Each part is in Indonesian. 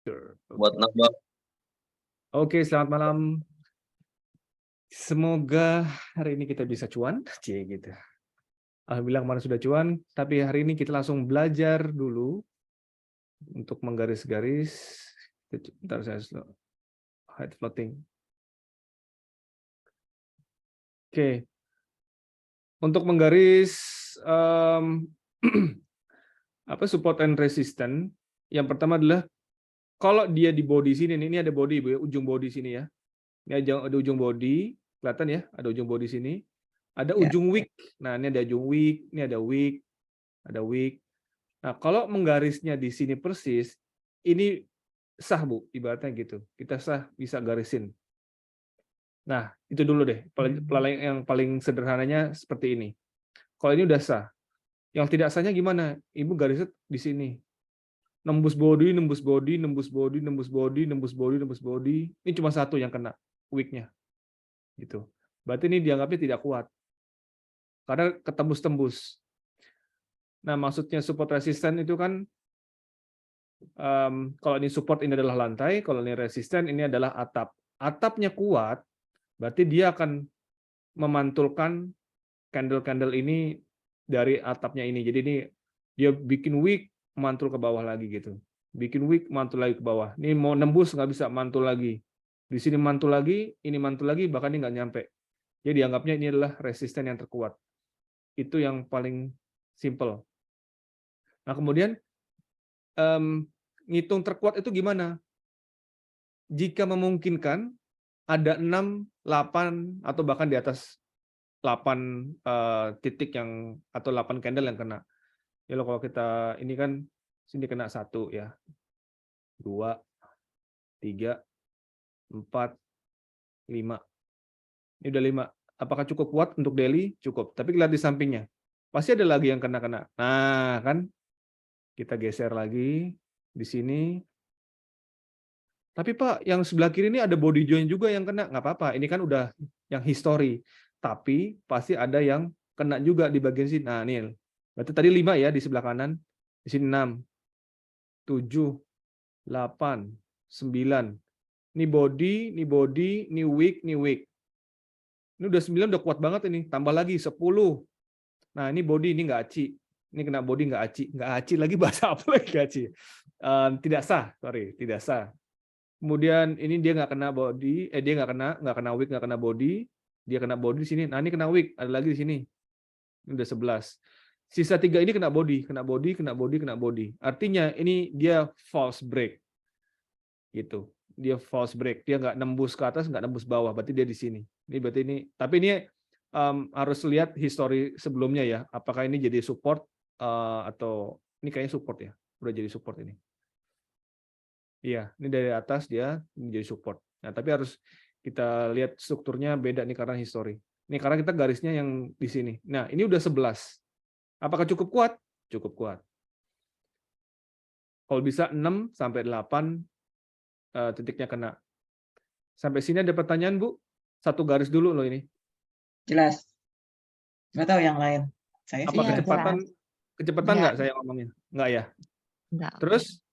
buat nambah. Oke, selamat malam. Semoga hari ini kita bisa cuan, gitu. Alhamdulillah kemarin sudah cuan, tapi hari ini kita langsung belajar dulu untuk menggaris-garis. Bentar saya hide floating. Oke, untuk menggaris support and resistance. Yang pertama adalah kalau dia di body sini, ini ada body, ujung body sini ya. Ini ada ujung body, kelihatan ya, ada ujung body sini. Ada ujung wick. Nah, ini ada ujung wick, ini ada wick, ada wick. Nah, kalau menggarisnya di sini persis, ini sah, Bu, ibaratnya gitu. Kita sah bisa garisin. Nah, itu dulu deh. Yang paling sederhananya seperti ini. Kalau ini udah sah. Yang tidak sahnya gimana? Ibu garisnya di sini. Nembus body, nembus body, nembus body, nembus body, nembus body, nembus body. Ini cuma satu yang kena wick-nya. Gitu. Berarti ini dianggapnya tidak kuat. Karena ketembus-tembus. Nah, maksudnya support resisten itu kan kalau ini support ini adalah lantai, kalau ini resisten ini adalah atap. Atapnya kuat, berarti dia akan memantulkan candle-candle ini dari atapnya ini. Jadi ini dia bikin wick, mantul ke bawah lagi gitu. Bikin wick, mantul lagi ke bawah. Ini mau nembus nggak bisa, mantul lagi. Di sini mantul lagi, ini mantul lagi, bahkan ini nggak nyampe. Jadi dianggapnya ini adalah resisten yang terkuat. Itu yang paling simple. Nah, kemudian ngitung terkuat itu gimana? Jika memungkinkan, ada 6, 8, atau bahkan di atas 8 titik yang atau 8 candle yang kena. Ya kalau kita ini kan sini kena 1 ya. 2, 3, 4, 5. Ini udah 5. Apakah cukup kuat untuk daily? Cukup. Tapi lihat di sampingnya. Pasti ada lagi yang kena-kena. Nah, kan kita geser lagi di sini. Tapi Pak, yang sebelah kiri ini ada body joint juga yang kena. Nggak apa-apa, ini kan udah yang history. Tapi pasti ada yang kena juga di bagian sini. Nah, ini. Berarti tadi 5 ya di sebelah kanan. Di sini 6, 7, 8, 9. Ini body, ini body, ini weak, ini weak. Ini udah 9 udah kuat banget ini. Tambah lagi 10. Nah, ini body, ini nggak aci. Ini kena body nggak aci. Nggak aci lagi bahasa apa lagi nggak aci. Tidak sah, sorry, tidak sah. Kemudian ini dia nggak kena body, dia nggak kena wick, nggak kena body, dia kena body di sini. Nah, ini kena wick, ada lagi di sini. Ini udah 11. Sisa 3 ini kena body, kena body, kena body, kena body. Artinya ini dia false break. Gitu. Dia false break. Dia nggak nembus ke atas, nggak nembus bawah. Berarti dia di sini. Ini berarti ini. Tapi ini harus lihat history sebelumnya ya. Apakah ini jadi support atau ini kayaknya support ya. Udah jadi support ini. Iya, ini dari atas dia menjadi support. Nah, tapi harus kita lihat strukturnya beda nih karena history. Ini karena kita garisnya yang di sini. Nah, ini udah 11. Apakah cukup kuat? Cukup kuat. Kalau bisa 6 sampai 8 titiknya kena. Sampai sini ada pertanyaan, Bu? Satu garis dulu loh ini. Jelas. Nggak tahu yang lain. Saya Apa sih kecepatan nggak saya ngomongin? Nggak ya? Enggak. Terus,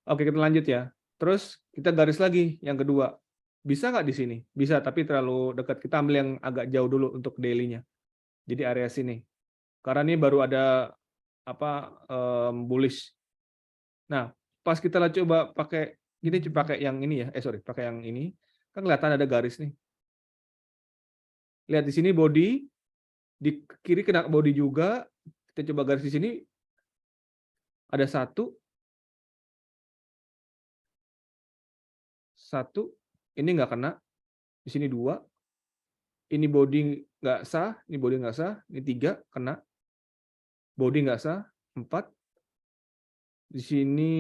oke kita lanjut ya. Terus kita garis lagi yang kedua. Bisa nggak di sini? Bisa, tapi terlalu dekat. Kita ambil yang agak jauh dulu untuk daily-nya. Jadi area sini. Karena ini baru ada bullish. Nah, pas kita coba pakai yang ini ya. Pakai yang ini. Kan kelihatan ada garis nih. Lihat di sini body, di kiri kena body juga. Kita coba garis di sini. Ada 1. 1, ini nggak kena. Di sini 2. Ini body nggak sah, ini body nggak sah. Ini 3 kena. Body nggak sah. 4. Di sini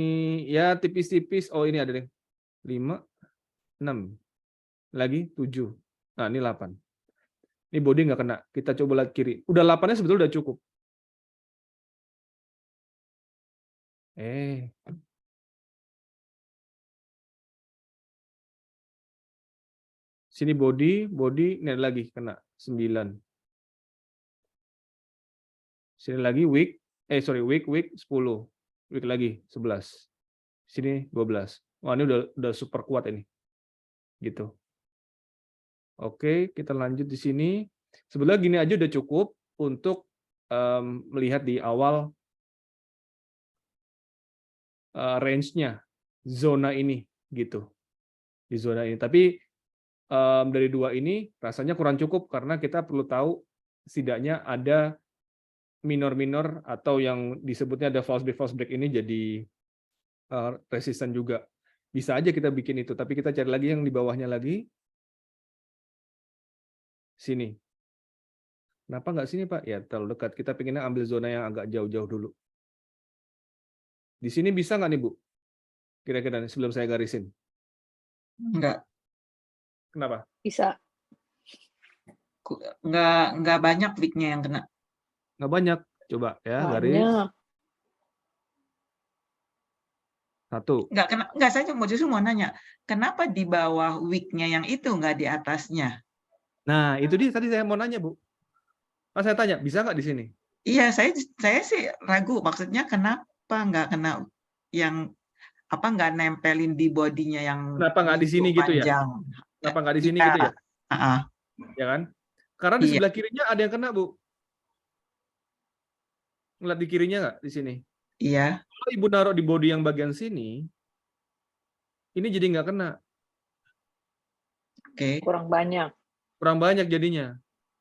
ya tipis-tipis. Oh ini ada nih. 5, 6. Lagi 7. Nah ini 8. Ini body nggak kena. Kita coba lihat kiri. Udah 8-nya sebetulnya udah cukup. Sini body, ini ada lagi kena 9. Sini lagi wick, wick 10. Wick lagi 11. Sini 12. Wah, ini udah super kuat ini. Gitu. Oke, kita lanjut di sini. Sebenarnya gini aja udah cukup untuk melihat di awal range-nya zona ini gitu. Di zona ini. Tapi dari dua ini rasanya kurang cukup karena kita perlu tahu setidaknya ada minor-minor atau yang disebutnya ada false break ini jadi resisten juga. Bisa aja kita bikin itu, tapi kita cari lagi yang di bawahnya lagi. Sini. Kenapa nggak sini, Pak? Ya, terlalu dekat. Kita pengennya ambil zona yang agak jauh-jauh dulu. Di sini bisa nggak nih, Bu? Kira-kira sebelum saya garisin. Enggak. Kenapa? Bisa. Enggak banyak week-nya yang kena. Nggak banyak. Coba ya, garis. Banyak. Satu. Enggak, saya justru mau nanya, kenapa di bawah week-nya yang itu enggak di atasnya? Nah, itu dia tadi saya mau nanya, Bu. Pas saya tanya, bisa nggak di sini? Iya, saya sih ragu. Maksudnya kenapa nggak kena yang apa nggak nempelin di bodinya yang Kenapa nggak di sini gitu ya? panjang? Kenapa nggak di sini Iya. gitu ya? Ya kan? Karena di Iya. sebelah kirinya ada yang kena, Bu. Ngeliat di kirinya nggak di sini? Iya. Kalau Ibu naruh di body yang bagian sini, ini jadi nggak kena. Oke. Kurang banyak. Kurang banyak jadinya.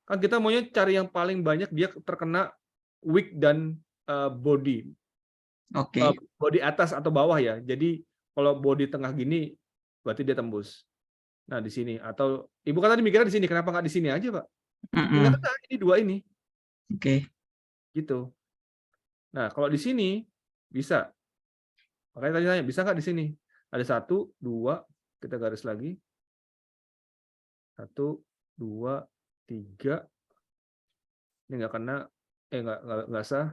Kan kita maunya cari yang paling banyak dia terkena wick dan body. Oke. Body atas atau bawah ya. Jadi kalau body tengah gini berarti dia tembus. Nah, di sini atau Ibu kan tadi mikirnya di sini, kenapa nggak di sini aja, Pak? Nggak kena, ini dua ini. Oke. Gitu. Nah, kalau di sini bisa. Makanya tadi tanya, bisa nggak di sini? Ada 1, 2, kita garis lagi. 1, 2, 3. Ini nggak kena, nggak sah.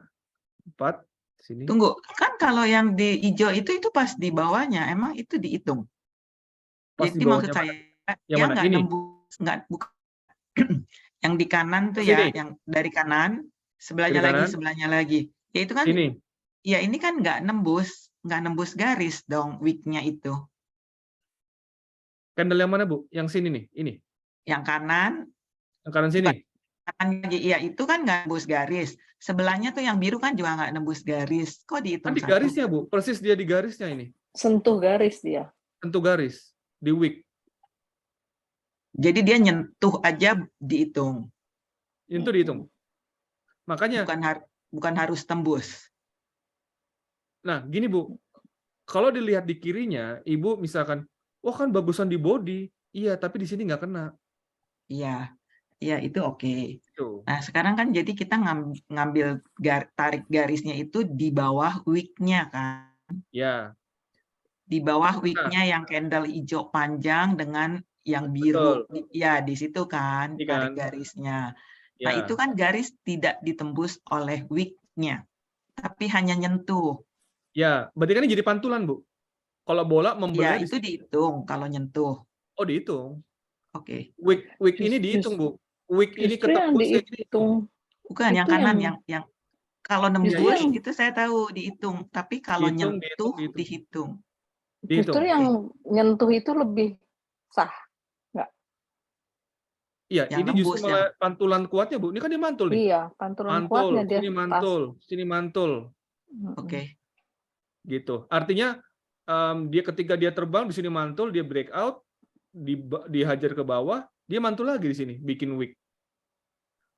4, sini. Tunggu, kan kalau yang di hijau itu pas di bawahnya, emang itu dihitung? Pas Jadi di maksud bawahnya saya, yang dia mana? nggak Ini? nembus, nggak bukan yang di kanan tuh Sini. ya, yang dari kanan, sebelahnya Kiri lagi, kanan. sebelahnya lagi. Ya itu kan, Ini. ya ini kan nggak nembus garis dong week-nya itu. Candle yang mana, Bu? Yang sini nih, ini. Yang kanan. Yang kanan sini. Kanan lagi, iya itu kan nggak nembus garis. Sebelahnya tuh yang biru kan juga nggak nembus garis. Kok dihitung Kan di satu? garisnya, Bu. Persis dia di garisnya ini. Sentuh garis dia. Sentuh garis di wick. Jadi dia nyentuh aja dihitung. Itu dihitung. Makanya Bukan harus tembus. nah, gini, Bu. Kalau dilihat di kirinya, Ibu misalkan, wah kan bagusan di body. Iya, tapi di sini nggak kena. Iya. Iya, itu oke. Tuh. Nah, sekarang kan jadi kita ngambil tarik garisnya itu di bawah wick-nya kan. Ya. Di bawah wick-nya yang candle hijau panjang dengan yang biru. Betul. Ya, di situ kan Ini tarik kan. garisnya. Ya. Nah, itu kan garis tidak ditembus oleh wick-nya, tapi hanya nyentuh. Ya, berarti kan ini jadi pantulan, Bu. Kalau bola Ya, membelanya itu dihitung kalau nyentuh. Oh, dihitung. Oke. Wick ini dihitung, Bu. Wick ini Justru yang ketembus kayak gini. dihitung. Bukan, Itu yang kanan, yang- yang kalau nembus yang- itu saya tahu dihitung, tapi kalau Dihitung, nyentuh dihitung. dihitung. Justru Dihitung. yang nyentuh itu lebih sah. Iya, Yang ini justru nembus, malah pantulan kuatnya, Bu. Ini kan dia mantul nih. Iya, pantulan Mantul, kuatnya dia. sini mantul, sini mantul. Oke. Gitu. Artinya dia ketika dia terbang di sini mantul, dia breakout, dihajar ke bawah, dia mantul lagi di sini, bikin wick.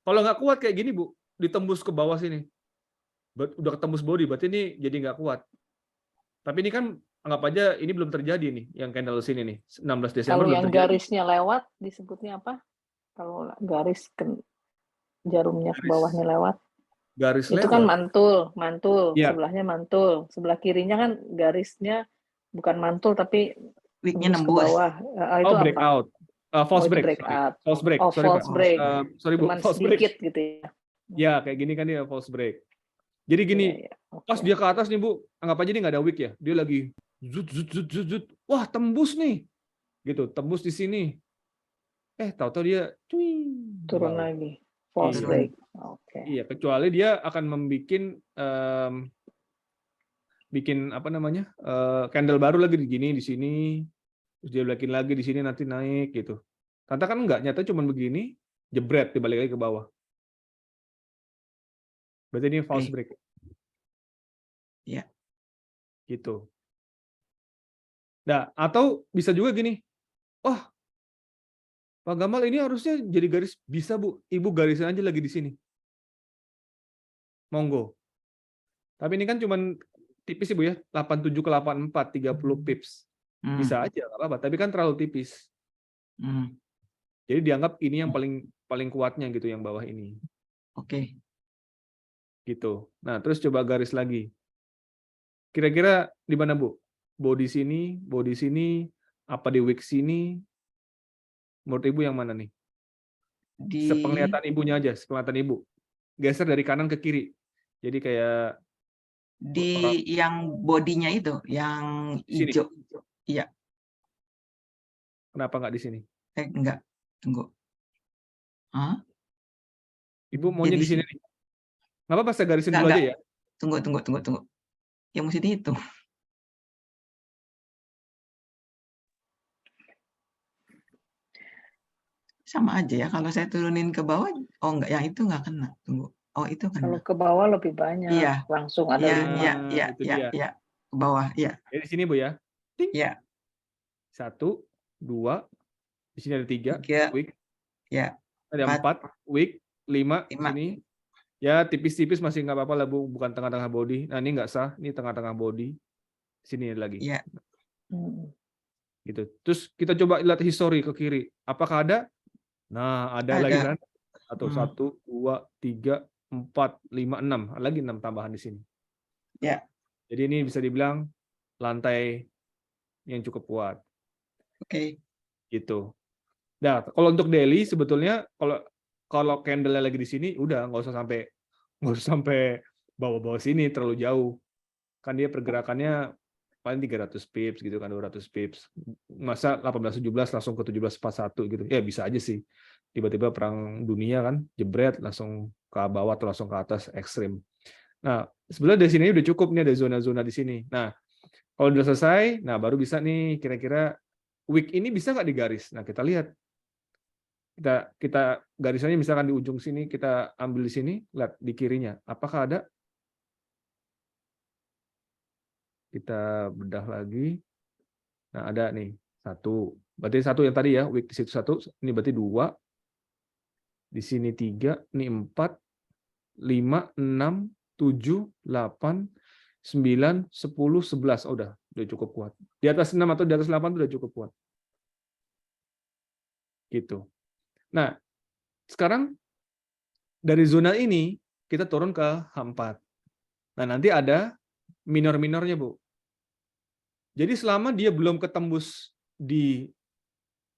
Kalau nggak kuat kayak gini, Bu, ditembus ke bawah sini. Udah ketembus body, berarti ini jadi nggak kuat. Tapi ini kan anggap aja ini belum terjadi nih, yang candle sini nih, 16 Desember Kalau belum yang terjadi. garisnya lewat disebutnya apa? Kalau garis jarumnya ke bawahnya lewat. Garis itu lewat. kan mantul, Ya. sebelahnya mantul, sebelah kirinya kan garisnya bukan mantul tapi Wick-nya ke nembus. bawah. Itu Oh, apa? breakout. False itu break. breakout. False break. Oh, Sorry, false Pak. break. Sorry, Bu. Cuman False break. sedikit gitu ya. Ya, kayak gini kan dia false break. Jadi gini, Iya, oke. pas dia ke atas nih, Bu, anggap aja dia nggak ada wick ya. Dia lagi zut, zut, zut, zut, zut. Wah, tembus nih. Gitu, tembus di sini. Tahu-tahu dia turun bawah. lagi. False Iya. break. Oke. Iya, kecuali dia akan membuat bikin apa namanya candle baru lagi di sini, terus dia bikin lagi di sini nanti naik gitu. Ternyata kan enggak, nyata cuma begini, jebret dibalik lagi ke bawah. Berarti ini false break. Ya. Gitu. Nah, atau bisa juga gini, oh Pak Gamal ini harusnya jadi garis, bisa Bu, Ibu garisin aja lagi di sini. Monggo. Tapi ini kan cuman tipis Ibu ya, 87 ke 84, 30 pips. Bisa aja, nggak apa-apa. Tapi kan terlalu tipis. Jadi dianggap ini yang paling kuatnya gitu, yang bawah ini. Oke. Gitu. Nah, terus coba garis lagi. Kira-kira di mana Bu? Body sini, apa di wick sini? Menurut Ibu yang mana nih? Sepenglihatan Ibunya aja, sepenglihatan Ibu. Geser dari kanan ke kiri. Jadi kayak di yang bodinya itu, yang sini. hijau. Iya. Kenapa nggak di sini? Enggak. Tunggu. Hah? Ibu maunya di sini nih. Nggak apa-apa, saya garisin dulu aja ya. Tunggu. Yang mesti dihitung. Sama aja ya, kalau saya turunin ke bawah, oh enggak, yang itu nggak kena. Tunggu. Oh, itu kena. Kalau ke bawah lebih banyak. Iya. Langsung ada 5. Iya. Ke bawah, iya. Jadi di sini Bu ya. Ting. Iya. 1, 2, di sini ada 3, 3. wick. Ya. Ada 4, wick, 5, 5. sini. Ya tipis-tipis masih nggak apa-apa lah Bu, bukan tengah-tengah body. Nah ini nggak sah, ini tengah-tengah body. Sini lagi. Iya. Gitu. Terus kita coba lihat histori ke kiri. Apakah ada? Nah, ada lagi kan? Atau 1, 2, 3, 4, 5, 6. Lagi 6 tambahan di sini. Ya. Jadi ini bisa dibilang lantai yang cukup kuat. Oke. Gitu. Nah, kalau untuk daily sebetulnya kalau candle lagi di sini udah nggak usah sampai bawa-bawa sini terlalu jauh. Kan dia pergerakannya paling 300 pips gitu kan, 200 pips. Masa 1817 langsung ke 1741 gitu. Ya bisa aja sih. Tiba-tiba perang dunia kan, jebret langsung ke bawah atau langsung ke atas, ekstrim. Nah, sebenarnya dari sini udah cukup nih, ada zona-zona di sini. Nah, kalau udah selesai, nah baru bisa nih kira-kira week ini bisa nggak digaris. Nah, kita lihat. Kita garisannya misalkan di ujung sini, kita ambil di sini, lihat di kirinya. Apakah ada? Kita bedah lagi. Nah, ada nih. 1. Berarti 1 yang tadi ya, week di situ 1, ini berarti 2. Di sini 3, ini 4, 5, 6, 7, 8, 9, 10, 11. Oh, udah cukup kuat. Di atas 6 atau di atas 8 itu udah cukup kuat. Gitu. Nah, sekarang dari zona ini kita turun ke H4. Nah, nanti ada minor-minornya, Bu. Jadi selama dia belum ketembus di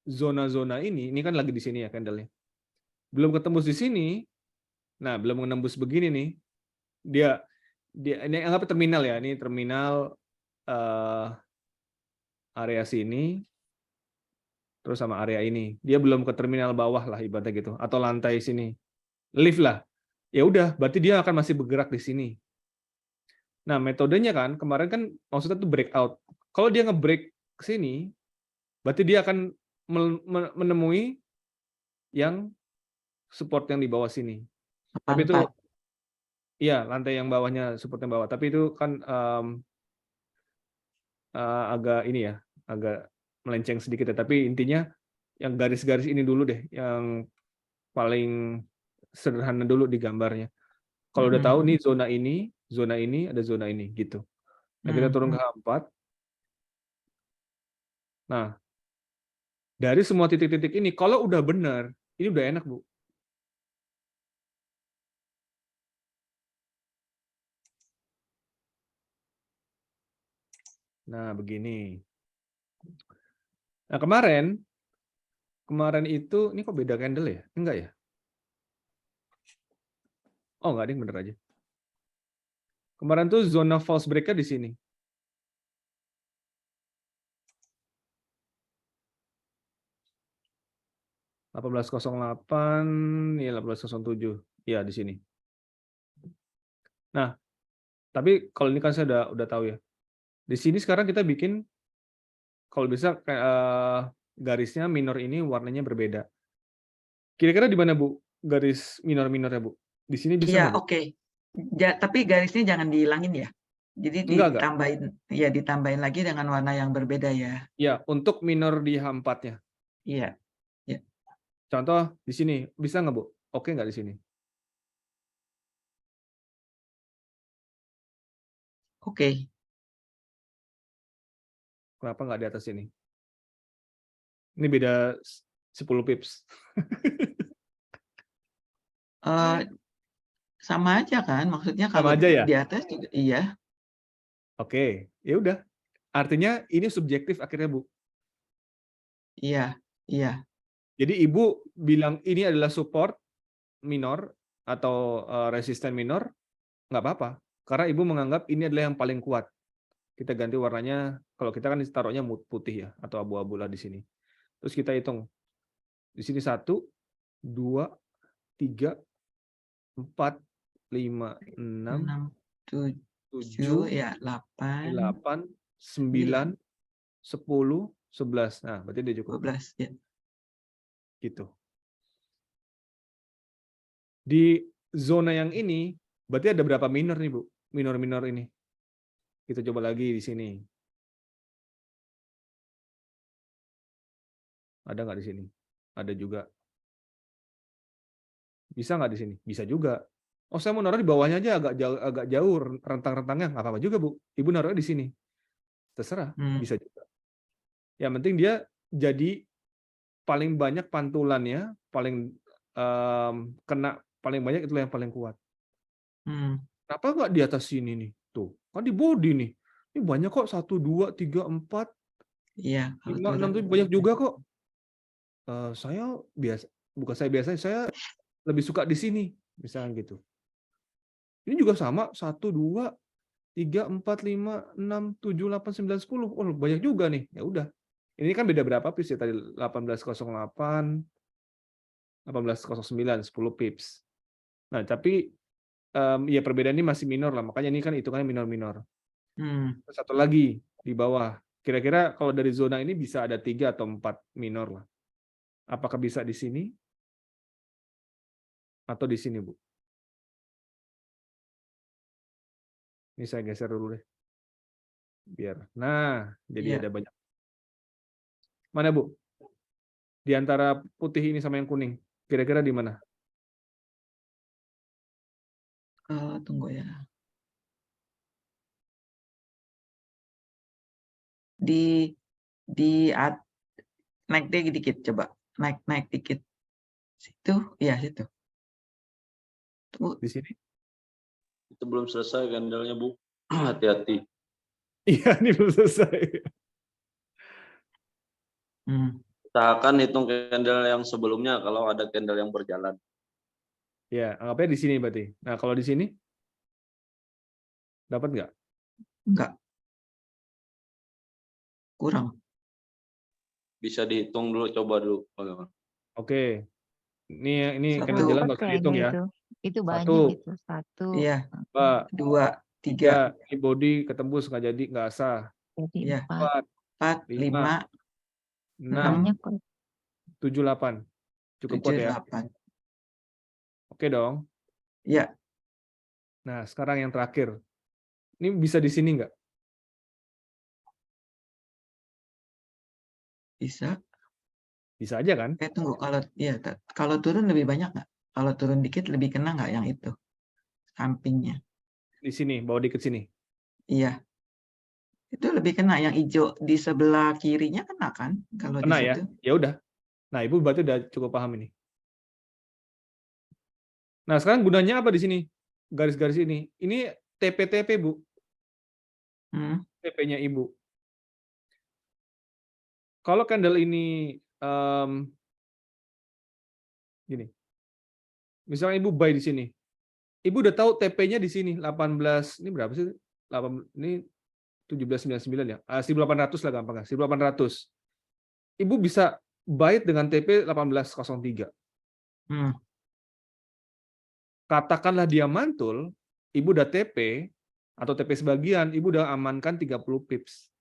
zona-zona ini kan lagi di sini ya candle-nya. Belum ketembus di sini, nah belum menembus begini nih, dia ini anggap terminal ya, ini terminal area sini, terus sama area ini. Dia belum ke terminal bawah lah ibaratnya gitu, atau lantai sini, lift lah. Ya udah, berarti dia akan masih bergerak di sini. Nah metodenya kan kemarin kan maksudnya tuh breakout. Kalau dia nge-break ke sini, berarti dia akan menemui yang support yang di bawah sini. Tapi itu iya, lantai yang bawahnya support yang bawah. Tapi itu kan agak ini ya, agak melenceng sedikit ya. Tapi intinya yang garis-garis ini dulu deh, yang paling sederhana dulu di gambarnya. Kalau udah tahu nih zona ini, ada zona ini gitu. Nah, kita turun ke H4. Nah, dari semua titik-titik ini, kalau udah benar, ini udah enak, Bu. Nah, begini. Nah, kemarin itu, ini kok beda candle ya? Enggak ya? Oh, enggak, ini bener aja. Kemarin tuh zona false break-nya di sini. 1808, ya 1807. Ya, di sini. Nah, Tapi kalau ini kan saya udah tahu ya. Di sini sekarang kita bikin kalau bisa garisnya minor ini warnanya berbeda. Kira-kira di mana Bu garis minor-minornya Bu? Di sini bisa Iya, nggak Bu? oke. Tapi garisnya jangan dihilangin ya. Jadi Enggak. ditambahin lagi dengan warna yang berbeda ya. Ya, untuk minor di H4-nya. Iya, ya. Contoh di sini, bisa nggak Bu? Oke nggak di sini? Oke. Kenapa nggak di atas sini? Ini beda 10 pips. Sama aja kan, maksudnya Sama kalau aja ya? di atas juga iya. Oke, ya udah. Artinya ini subjektif akhirnya Bu. Iya, iya. Jadi Ibu bilang ini adalah support minor atau resisten minor, nggak apa-apa. Karena Ibu menganggap ini adalah yang paling kuat. Kita ganti warnanya, kalau kita kan taruhnya putih ya, atau abu-abu lah di sini. Terus kita hitung. Di sini 1, 2, 3, 4, 5, 6, 6, 7, 7, ya 8, 8, 9, 10, 11. Nah, berarti dia cukup. 12 ya. Gitu. Di zona yang ini, berarti ada berapa minor nih, Bu? Minor-minor ini. Kita coba lagi di sini. Ada nggak di sini? Ada juga. Bisa nggak di sini? Bisa juga. Oh, saya mau naruh di bawahnya aja agak jauh rentang-rentangnya, nggak apa-apa juga, Bu. Ibu naruhnya di sini. Terserah, bisa juga. Yang penting dia jadi paling banyak pantulannya, paling kena paling banyak itulah yang paling kuat. Kenapa nggak di atas sini nih? Tuh, kan di body nih. Ini banyak kok, 1, 2, 3, 4, Iya, 5, 6, 7, banyak juga kok. Saya lebih suka di sini, misalnya gitu. Ini juga sama, 1, 2, 3, 4, 5, 6, 7, 8, 9, 10. Oh, banyak juga nih. Ya udah. Ini kan beda berapa pips ya tadi? 1808, 1809, 10 pips. Nah, tapi ya perbedaan ini masih minor lah, makanya ini kan hitungannya minor-minor. Satu lagi di bawah. Kira-kira kalau dari zona ini bisa ada 3 atau 4 minor lah. Apakah bisa di sini? Atau di sini, Bu? Ini saya geser dulu deh. Biar. Nah, jadi ada banyak. Mana, Bu? Di antara putih ini sama yang kuning. Kira-kira di mana? Tunggu ya. Naik dikit coba. Naik dikit. Situ, ya situ. Tunggu. Di sini? Itu belum selesai candle-nya, Bu. Hati-hati. Iya, ini belum selesai. Usahakan hitung candle yang sebelumnya kalau ada candle yang berjalan. Ya, anggapnya di sini berarti. Nah, kalau di sini? Dapat nggak? Enggak. Kurang. Bisa dihitung dulu, coba dulu. Oke. Ini Satu. candle jalan nggak usah dihitung ya. Itu banyak itu. 1, Iya. 2, 2, 3. Ini body ketembus nggak jadi, nggak sah. jadi Iya. 4. 4, 5, 6, Banyak kok. 7, 8. Cukup kuat 7, ya. 8. Oke dong. Iya. Nah, sekarang yang terakhir. Ini bisa di sini nggak? Bisa. Bisa aja kan? Tunggu, kalau turun lebih banyak nggak? Kalau turun dikit lebih kena nggak yang itu? Sampingnya. Di sini, bawa dikit sini. Iya. Itu lebih kena, yang hijau di sebelah kirinya kena kan? Kalau Kena di ya? situ. Ya udah. Nah, Ibu berarti udah cukup paham ini. Nah, sekarang gunanya apa di sini? Garis-garis ini. Ini TP-TP, Bu. TP-nya Ibu. Kalau candle ini gini. Misalnya Ibu buy di sini. Ibu udah tahu TP-nya di sini 18, ini berapa sih? 8 ini 1799 ya. 1800 lah gampang, 1800. Ibu bisa buy dengan TP 1803. Katakanlah dia mantul, Ibu udah TP atau TP sebagian, Ibu udah amankan 30 pips.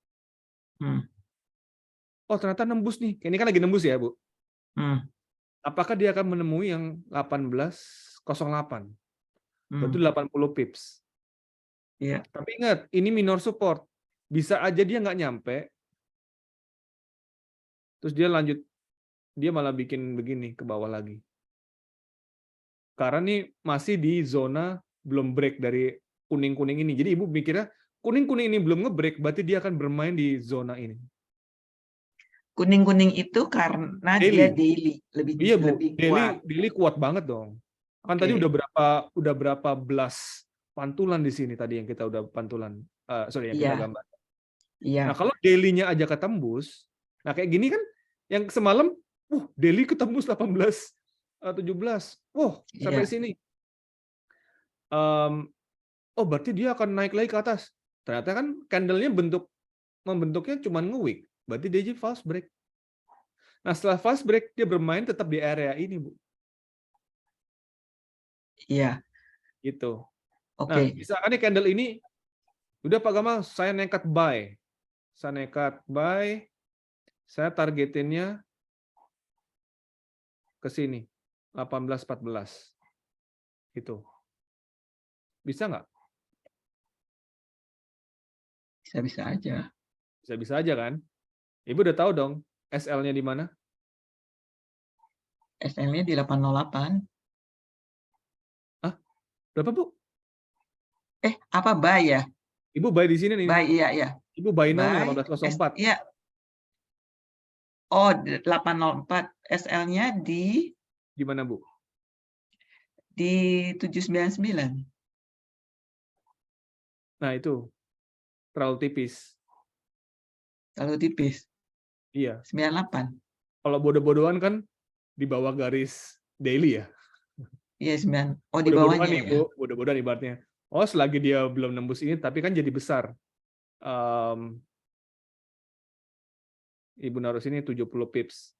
Oh, ternyata nembus nih. Ini kan lagi nembus ya, Bu. Apakah dia akan menemui yang 1808? Berarti 80 pips. Iya. Tapi ingat, ini minor support. Bisa aja dia nggak nyampe, terus dia lanjut, dia malah bikin begini ke bawah lagi. Karena ini masih di zona belum break dari kuning-kuning ini. Jadi Ibu mikirnya kuning-kuning ini belum nge-break, berarti dia akan bermain di zona ini. Kuning-kuning itu karena dia daily, Iya, Bu. lebih kuat. Daily kuat banget dong. Kan tadi udah berapa belas pantulan di sini tadi yang kita udah pantulan. Yang kita gambar. Iya. Nah, kalau daily-nya aja ketembus, nah kayak gini kan yang semalam, daily ketembus 18 17. Sampai sini. Berarti dia akan naik lagi ke atas. Ternyata kan candle-nya membentuknya cuma nge-wick. Berarti dia jadi false break. Nah, setelah false break, dia bermain tetap di area ini, Bu. Iya. Gitu. Oke. Nah, misalkan nih candle ini, udah Pak Gamal, saya nekat buy. Saya targetinnya ke sini, 18-14. Gitu. Bisa nggak? Bisa-bisa aja. Bisa-bisa aja kan? Ibu udah tahu dong SL-nya di mana? SL-nya di 808. Berapa, Bu? Apa buy ya? Ibu buy di sini nih. Buy, iya. Ibu buy now nih, Buy, 1804. Iya. Oh, 804. SL-nya di mana, Bu? Di 799. Nah, itu. Terlalu tipis. Terlalu tipis. Iya. 98. Kalau bodoh-bodohan kan di bawah garis daily ya. Iya, 9. Oh, di Bodoh-bodohan bawahnya nih, ya. Bu. Bodoh-bodohan ibaratnya. Oh, selagi dia belum nembus ini, tapi kan jadi besar. Ibu naruh sini 70 pips.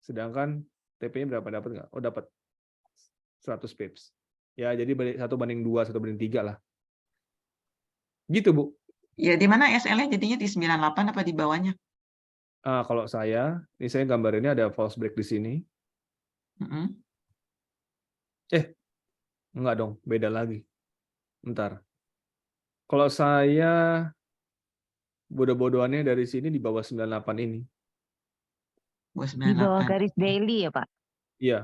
Sedangkan TP-nya berapa? Dapat nggak? Oh, dapat 100 pips. Ya, jadi 1/2, 1/3 lah. Gitu, Bu. Ya, di mana SL-nya jadinya di 98 apa di bawahnya? Kalau ini saya gambarinnya ada false break di sini. Enggak dong, beda lagi. Bentar. Kalau saya bodoh-bodohannya dari sini di bawah 98 ini. Di bawah garis daily ya, Pak? Iya.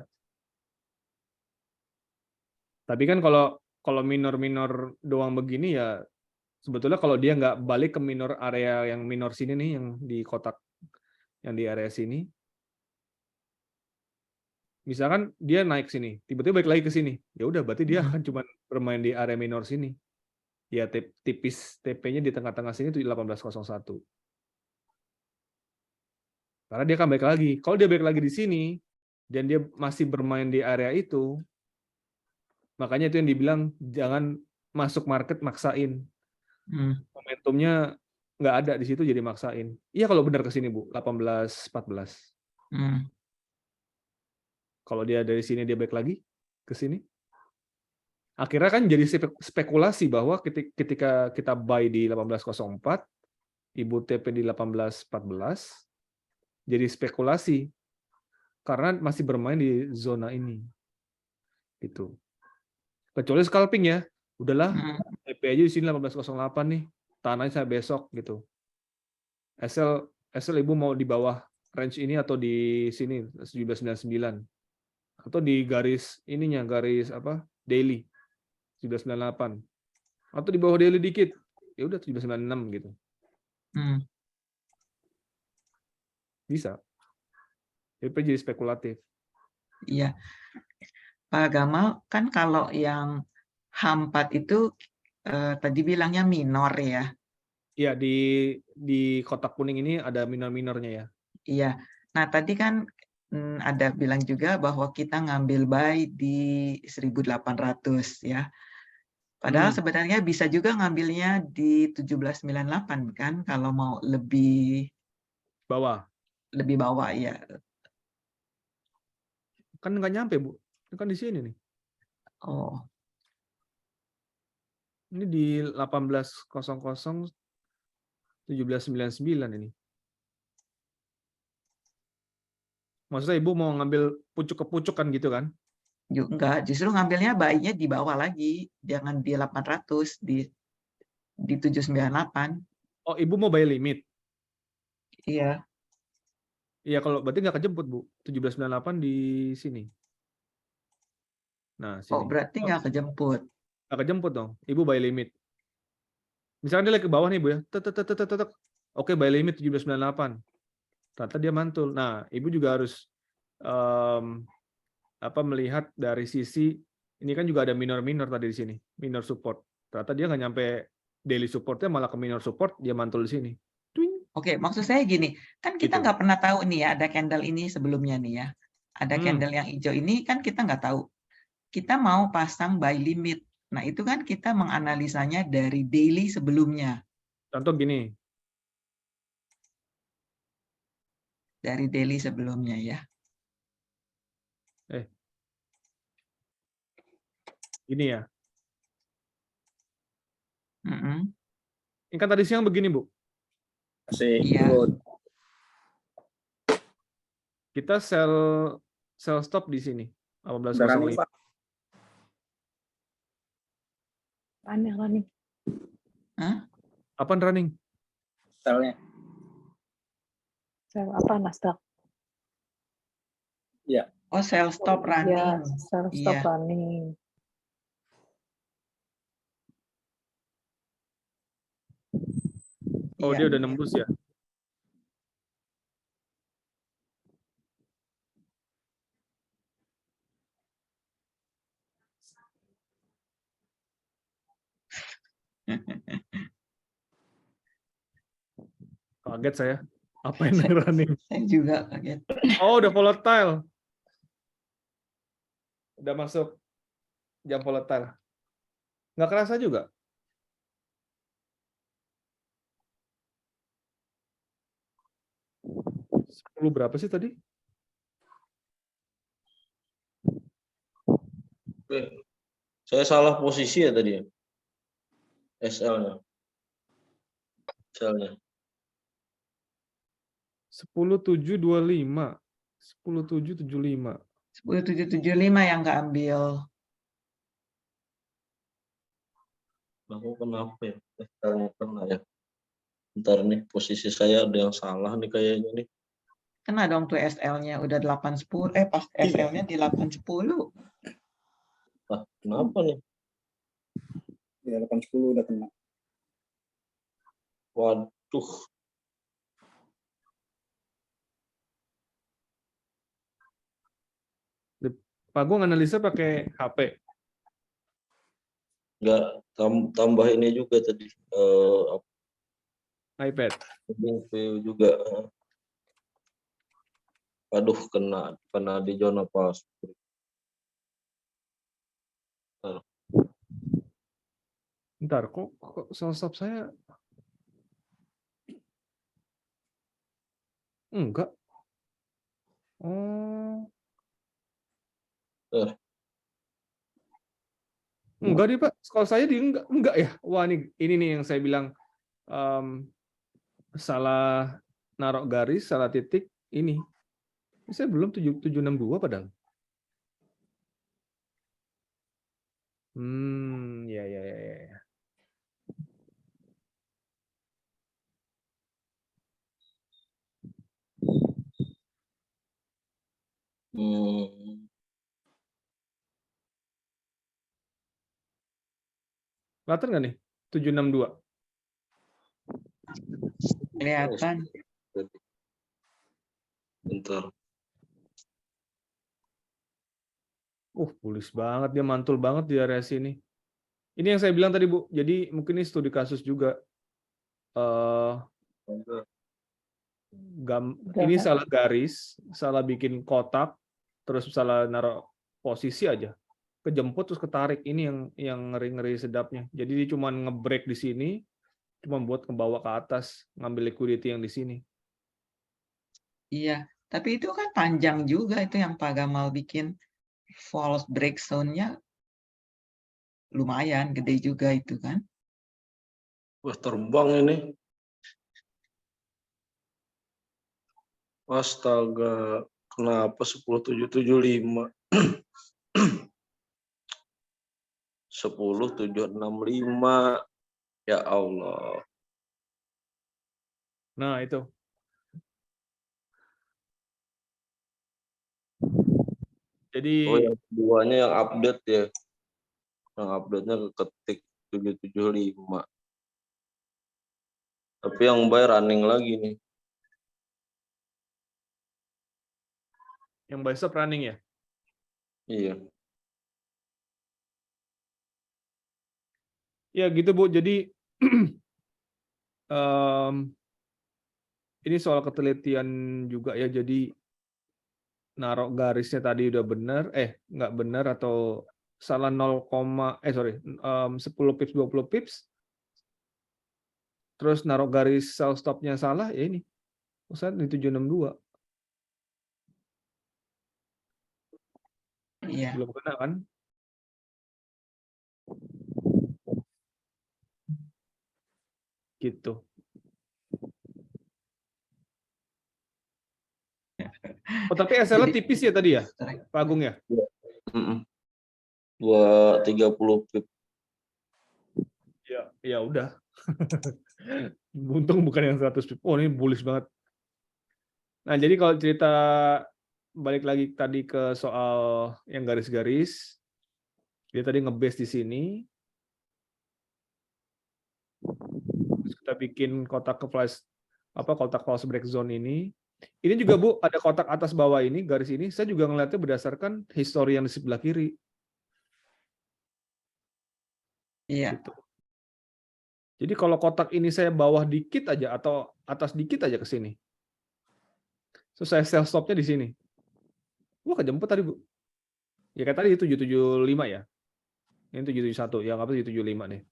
Tapi kan kalau minor-minor doang begini ya sebetulnya kalau dia nggak balik ke minor area yang minor sini nih, yang di kotak, yang di area sini. Misalkan dia naik sini, tiba-tiba balik lagi ke sini. Ya udah, berarti dia akan cuma bermain di area minor sini. Ya tipis TP-nya di tengah-tengah sini itu 1801. Karena dia akan balik lagi. Kalau dia balik lagi di sini dan dia masih bermain di area itu, makanya itu yang dibilang jangan masuk market maksain. Momentumnya nggak ada di situ jadi maksain. Iya kalau benar ke sini, Bu, 18-14. Kalau dia dari sini dia balik lagi ke sini. Akhirnya kan jadi spekulasi bahwa ketika kita buy di 1804, Ibu TP di 1814, jadi spekulasi karena masih bermain di zona ini. Gitu. Kecuali scalping ya. Udahlah, TP aja di sini 1808 nih. Tahan aja saya besok gitu. SL Ibu mau di bawah range ini atau di sini 1799 atau di garis ininya, garis apa? Daily 1798 atau di bawah daily dikit. Ya udah 1796 gitu. Bisa. TP jadi spekulatif. Iya. Pak Gamal, kan kalau yang H4 itu tadi bilangnya minor ya. Iya, di kotak kuning ini ada minor-minornya ya. Iya. Nah, tadi kan ada bilang juga bahwa kita ngambil buy di 1800 ya. Padahal sebenarnya bisa juga ngambilnya di 1798 kan kalau mau lebih bawah. Lebih bawah ya. Kan nggak nyampe, Bu. Kan di sini nih. Oh. Ini di 18.00 17.99 ini. Maksudnya Ibu mau ngambil pucuk ke pucuk kan gitu kan? Enggak, justru ngambilnya buy-nya di bawah lagi, jangan di 800, di 798. Oh, Ibu mau buy limit. Iya. Iya, kalau berarti nggak kejemput, Bu. 17.98 di sini. Nah, Oh, sini. berarti nggak kejemput. Nggak kejemput dong. Ibu buy limit. Misalkan dia lagi ke bawah nih, Bu ya. Tek. Oke, buy limit 17.98. Ternyata dia mantul. Nah, Ibu juga harus melihat dari sisi ini kan juga ada minor tadi di sini, minor support. Ternyata dia nggak nyampe daily supportnya, malah ke minor support, dia mantul di sini. Oke, maksud saya gini, kan kita Gitu. nggak pernah tahu nih ya, ada candle ini sebelumnya nih ya. Ada candle yang hijau ini kan kita nggak tahu. Kita mau pasang buy limit. Nah, itu kan kita menganalisanya dari daily sebelumnya. Contoh gini, Dari daily sebelumnya ya. gini ya. Mm-mm. Ini kan tadi siang begini, Bu. Masih Iya. ikut. Kita sell stop di sini. Udah 18.05. running, Pak. Running. Hah? Apaan running? Sell-nya. Sell apa Nasdaq? Iya. Oh, sell stop running. Ya, sell Iya. stop running. Oh, Iya. dia udah nembus ya. Kaget saya. Apa yang running? Saya juga kaget. Oh, udah volatile. Udah masuk jam volatile. Nggak kerasa juga. Sepuluh berapa sih tadi? Saya salah posisi ya tadi ya. SL-nya. Sell-nya. 10.725. 10.775. 10.775 yang nggak ambil. Aku kenapa ya? SL-nya kena ya. Bentar nih, posisi saya ada yang salah nih kayaknya nih. Kena dong tuh SL-nya udah 810. Pas SL-nya di 810. Ah, kenapa nih? Ya 810 udah kena. Waduh. Pak Gung analisa pakai HP. Enggak tambah ini juga tadi. iPad. VU juga. Aduh, kena di zona pas. Bentar, kok sell stop saya enggak. Oh. Enggak nih, Pak. Kalau saya di enggak ya. Wah, ini nih yang saya bilang salah naruh garis, salah titik ini. Saya belum 762 padahal. Ya. Kelihatan nggak nih? 762. Kelihatan. Bentar. Bullish banget, dia mantul banget di area sini. Ini yang saya bilang tadi, Bu. Jadi mungkin ini studi kasus juga. Ini salah garis, salah bikin kotak, terus salah naruh posisi aja. Kejemput terus ketarik. Ini yang ngeri-ngeri sedapnya. Jadi dia cuma nge-break di sini, cuma buat ngebawa ke atas, ngambil liquidity yang di sini. Iya, tapi itu kan panjang juga itu yang Pak Gamal bikin false break zone-nya lumayan gede juga itu kan. Wah, terbang ini. Astaga, kenapa 10.775? 10.765. Ya Allah. Nah, itu. Jadi Oh, yang keduanya yang update ya. Yang update-nya ketik 775. Tapi yang buy running lagi nih. yang buy stop running ya. Iya. Ya gitu Bu. Jadi ini soal ketelitian juga ya. Jadi naruh garisnya tadi udah benar, nggak benar atau salah 10 pips 20 pips. Terus naruh garis sell stop-nya salah, ya ini. Pusat di 762. Iya. Belum kena kan? Gitu. Oh, tapi SL tipis ya tadi ya, Pak Agung ya? 230 pip. Ya udah. Untung bukan yang 100 pip. Oh, ini bullish banget. Nah, jadi kalau cerita balik lagi tadi ke soal yang garis-garis, dia tadi nge-base di sini. Terus kita bikin kotak ke flash kotak false break zone ini. Ini juga Bu, ada kotak atas bawah ini, garis ini, saya juga ngeliatnya berdasarkan histori yang di sebelah kiri. Iya. Gitu. Jadi kalau kotak ini saya bawah dikit aja atau atas dikit aja ke sini. Terus saya sell stop-nya di sini. Wah, kejemput tadi, Bu. Ya kayak tadi 775 ya. Ini 771, yang apa 775 nih.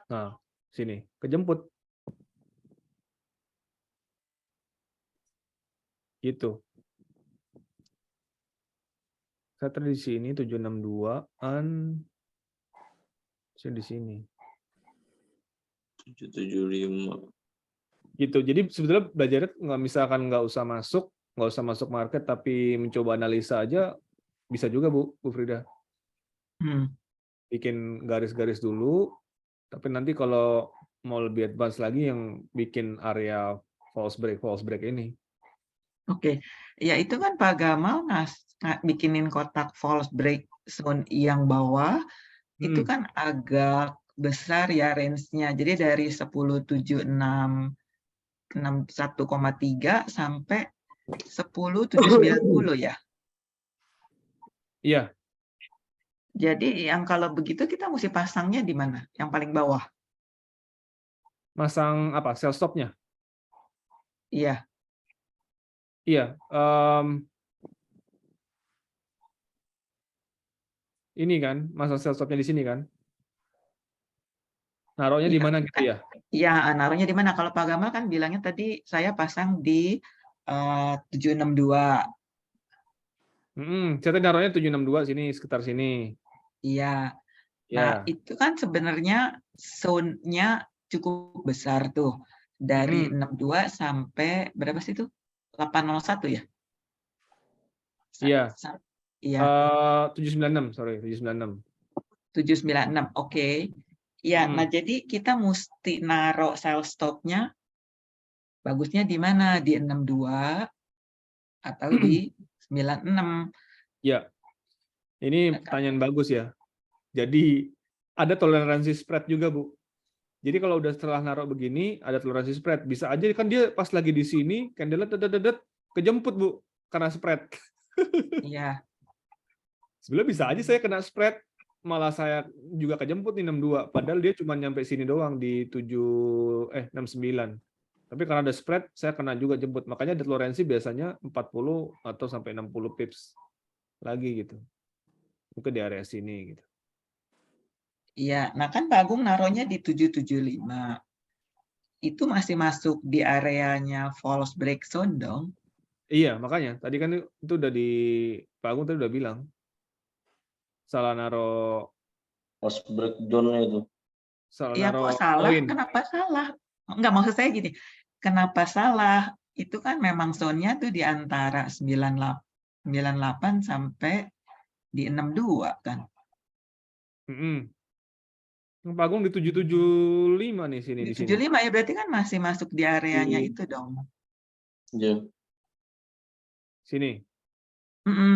Nah, sini, kejemput. Gitu. Saya tadi di sini 762-an. Saya di sini. 775. Gitu. Jadi sebetulnya belajarnya nggak usah masuk market, tapi mencoba analisa aja bisa juga Bu Frida. Bikin garis-garis dulu, tapi nanti kalau mau lebih advance lagi yang bikin area false break ini. Oke, ya itu kan Pak Gamal bikinin kotak false break zone yang bawah, itu kan agak besar ya range-nya. Jadi dari 10.761,3 sampai 10.790 ya. Iya. Jadi yang kalau begitu kita mesti pasangnya di mana? Yang paling bawah? Masang apa? Sell stop-nya? Iya. Iya. Ini kan, masang sell stop-nya di sini kan? Naruhnya di mana gitu ya? Iya, naruhnya di mana? Kalau Pak Gamal kan bilangnya tadi saya pasang di 762. Saya tadi naruhnya 762 sini, sekitar sini. Iya. Nah, itu kan sebenarnya zone-nya cukup besar tuh. Dari 62 sampai berapa sih itu? 801 ya? Iya. Iya. 796, sorry, 796. 796, oke. Ya, nah jadi kita mesti naruh sell stop-nya bagusnya di mana? Di 62 atau di 96? Ya, ini pertanyaan bagus ya. Jadi ada toleransi spread juga, Bu. Jadi kalau udah setelah naruh begini, ada toleransi spread. Bisa aja kan dia pas lagi di sini, candle-nya kejemput, Bu, karena spread. Iya. Sebenarnya bisa aja saya kena spread, malah saya juga kejemput nih 62. Padahal dia cuma nyampe sini doang di 69. Tapi karena ada spread, saya kena juga jemput. Makanya toleransi biasanya 40 atau sampai 60 pips lagi gitu. Mungkin di area sini gitu. Iya, nah kan Pak Agung naruhnya di 775. Itu masih masuk di areanya false break zone dong? Iya, makanya tadi kan itu udah di Pak Agung tadi udah bilang. Salah naro Pas breakdown-nya itu. salah Ya naro kok salah? koin. Kenapa salah? Enggak, maksud saya gini. Kenapa salah? Itu kan memang zone-nya tuh di antara 98 sampai di 62 kan. Mm-mm. Yang Pak Agung di 775 nih sini Di di sini. 75 ya berarti kan masih masuk di areanya itu dong. Iya. Sini.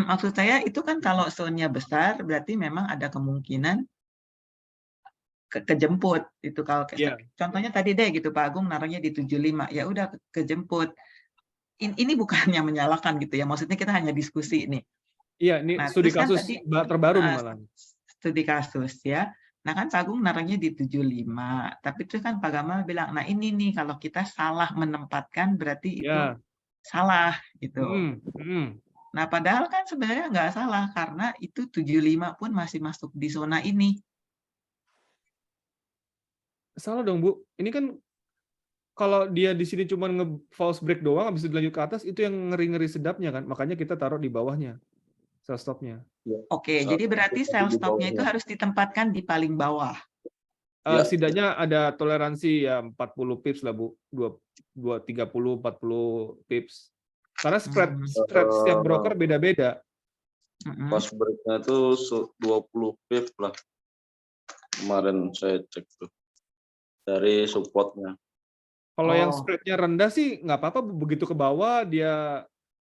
Maksud saya itu kan kalau zone-nya besar berarti memang ada kemungkinan kejemput itu kalau Iya. contohnya tadi deh gitu Pak Agung naruhnya di 75 ya udah kejemput. Ini bukannya menyalahkan gitu ya, maksudnya kita hanya diskusi nih. Iya, ini Nah, studi terus kan kasus tadi terbaru nih malah. studi kasus ya. Nah kan Pak Agung naruhnya di 75, tapi terus kan Pak Gamal bilang, nah ini nih kalau kita salah menempatkan berarti itu Ya. salah gitu. Mm-mm. Nah padahal kan sebenarnya nggak salah karena itu 75 pun masih masuk di zona ini. Salah dong, Bu. Ini kan kalau dia di sini cuma nge-false break doang, habis itu dilanjut ke atas, itu yang ngeri-ngeri sedapnya kan. Makanya kita taruh di bawahnya, sell stop-nya. Oke, jadi berarti sell stop-nya itu harus ditempatkan di paling bawah. Ya. Setidaknya ada toleransi ya 40 pips lah, Bu. 30, 40 pips. Karena spread setiap broker beda-beda. Pas break-nya itu 20 pip lah. Kemarin saya cek tuh. Dari support-nya. Kalau yang spreadnya rendah sih nggak apa-apa, begitu ke bawah dia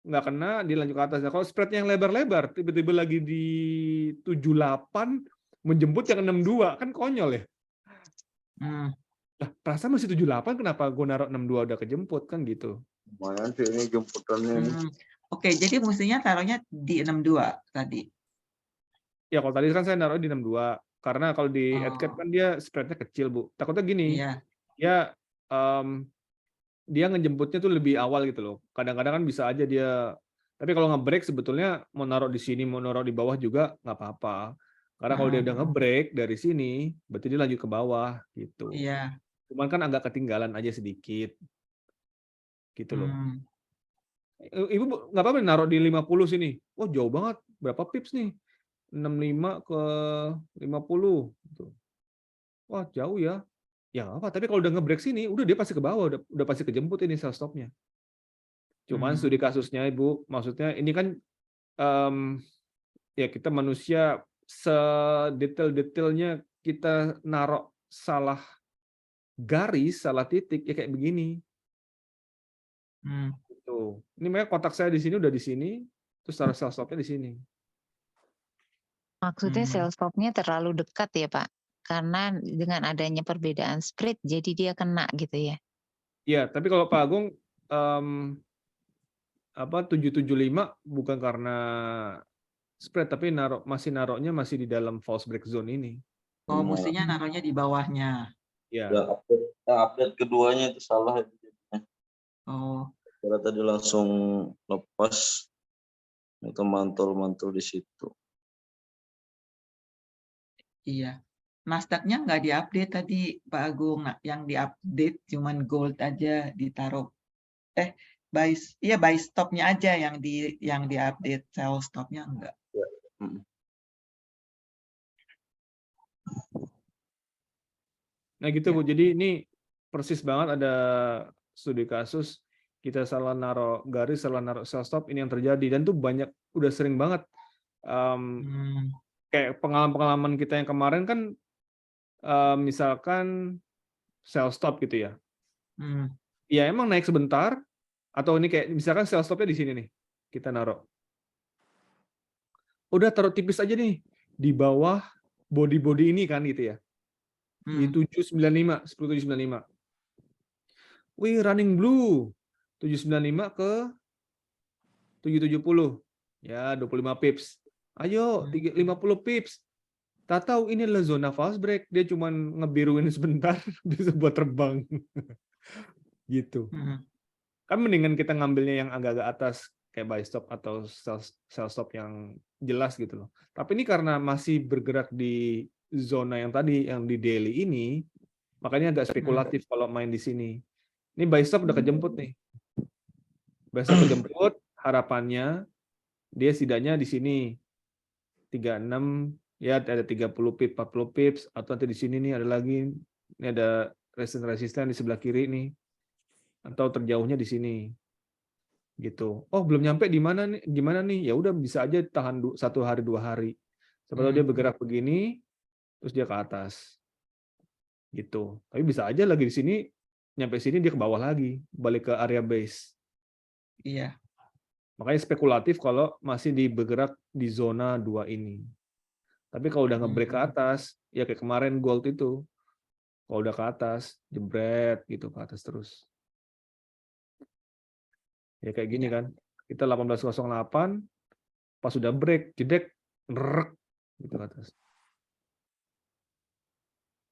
nggak kena, dia lanjut ke atasnya. Kalau spreadnya yang lebar-lebar, tiba-tiba lagi di 78, menjemput yang 62, kan konyol ya. Lah, perasaan masih 78, kenapa gue naruh 62 udah kejemput, kan gitu. Lumayan sih ini jemputannya ini. Oke, jadi mestinya taruhnya di 62 tadi. Ya kalau tadi kan saya naruh di 62, karena kalau di AdCap kan dia spreadnya kecil, Bu. Takutnya gini, Iya. dia ngejemputnya tuh lebih awal gitu loh. Kadang-kadang kan bisa aja dia, tapi kalau nge-break sebetulnya mau naruh di sini, mau naruh di bawah juga nggak apa-apa. Karena kalau dia udah nge-break dari sini, berarti dia lanjut ke bawah gitu. Iya. Cuman kan agak ketinggalan aja sedikit. Gitu loh. Ibu nggak apa-apa naruh di 50 sini. Oh jauh banget. Berapa pips nih? 65 ke 50. Gitu. Wah jauh ya. Ya nggak apa, tapi kalau udah nge-break sini, udah dia pasti ke bawah, udah pasti kejemput ini sell stop-nya. Cuman studi kasusnya Ibu, maksudnya ini kan ya kita manusia sedetail-detailnya kita naruh salah garis, salah titik ya kayak begini. Gitu. Ini makanya kotak saya di sini udah di sini, terus taruh sell stop-nya di sini. Maksudnya sell stop-nya terlalu dekat ya Pak? Karena dengan adanya perbedaan spread, jadi dia kena gitu ya? Iya, tapi kalau Pak Agung 775 bukan karena spread, tapi naruhnya masih di dalam false break zone ini. Oh, mestinya naruhnya di bawahnya. Ya. Update keduanya itu salah. Oh. Karena tadi langsung lepas itu mantul di situ. Iya. Nasdaq-nya nggak diupdate tadi Pak Agung. Nah, yang diupdate cuman gold aja ditaruh. Buy stop-nya aja yang diupdate, sell stop-nya enggak. Ya. Nah gitu Bu, jadi ini persis banget ada studi kasus, kita salah naruh garis, salah naruh sell stop, ini yang terjadi. Dan tuh banyak, udah sering banget. Kayak pengalaman kita yang kemarin kan, misalkan sell stop gitu ya. Ya emang naik sebentar, atau ini kayak misalkan sell stopnya di sini nih, kita naruh. Udah taruh tipis aja nih, di bawah body ini kan gitu ya. Di 795, 10.795. Wih, running blue. 795 ke 770. Ya, 25 pips. Ayo, 50 pips. Tak tahu ini adalah zona false break. Dia cuma ngebiruin sebentar, bisa buat terbang. Gitu. Kan mendingan kita ngambilnya yang agak-agak atas, kayak buy stop atau sell stop yang jelas gitu loh. Tapi ini karena masih bergerak di zona yang tadi, yang di daily ini, makanya agak spekulatif kalau main di sini. Ini buy stop udah kejemput nih. Buy stop kejemput, harapannya dia setidaknya di sini 3650 Ya, ada 30 pips, 40 pips, atau nanti di sini nih ada lagi, ini ada resisten di sebelah kiri nih, atau terjauhnya di sini, gitu. Oh, belum nyampe di mana nih? Gimana nih? Ya udah bisa aja tahan 1 hari 2 hari. Siapa tahu dia bergerak begini, terus dia ke atas, gitu. Tapi bisa aja lagi di sini, nyampe sini dia ke bawah lagi, balik ke area base. Iya. Makanya spekulatif kalau masih bergerak di zona 2 ini. Tapi kalau udah nge-break ke atas, ya kayak kemarin gold itu, kalau udah ke atas, jebret gitu ke atas terus. Ya kayak gini Iya. kan, kita 18.08, pas udah break, jedek, ngerek, gitu ke atas.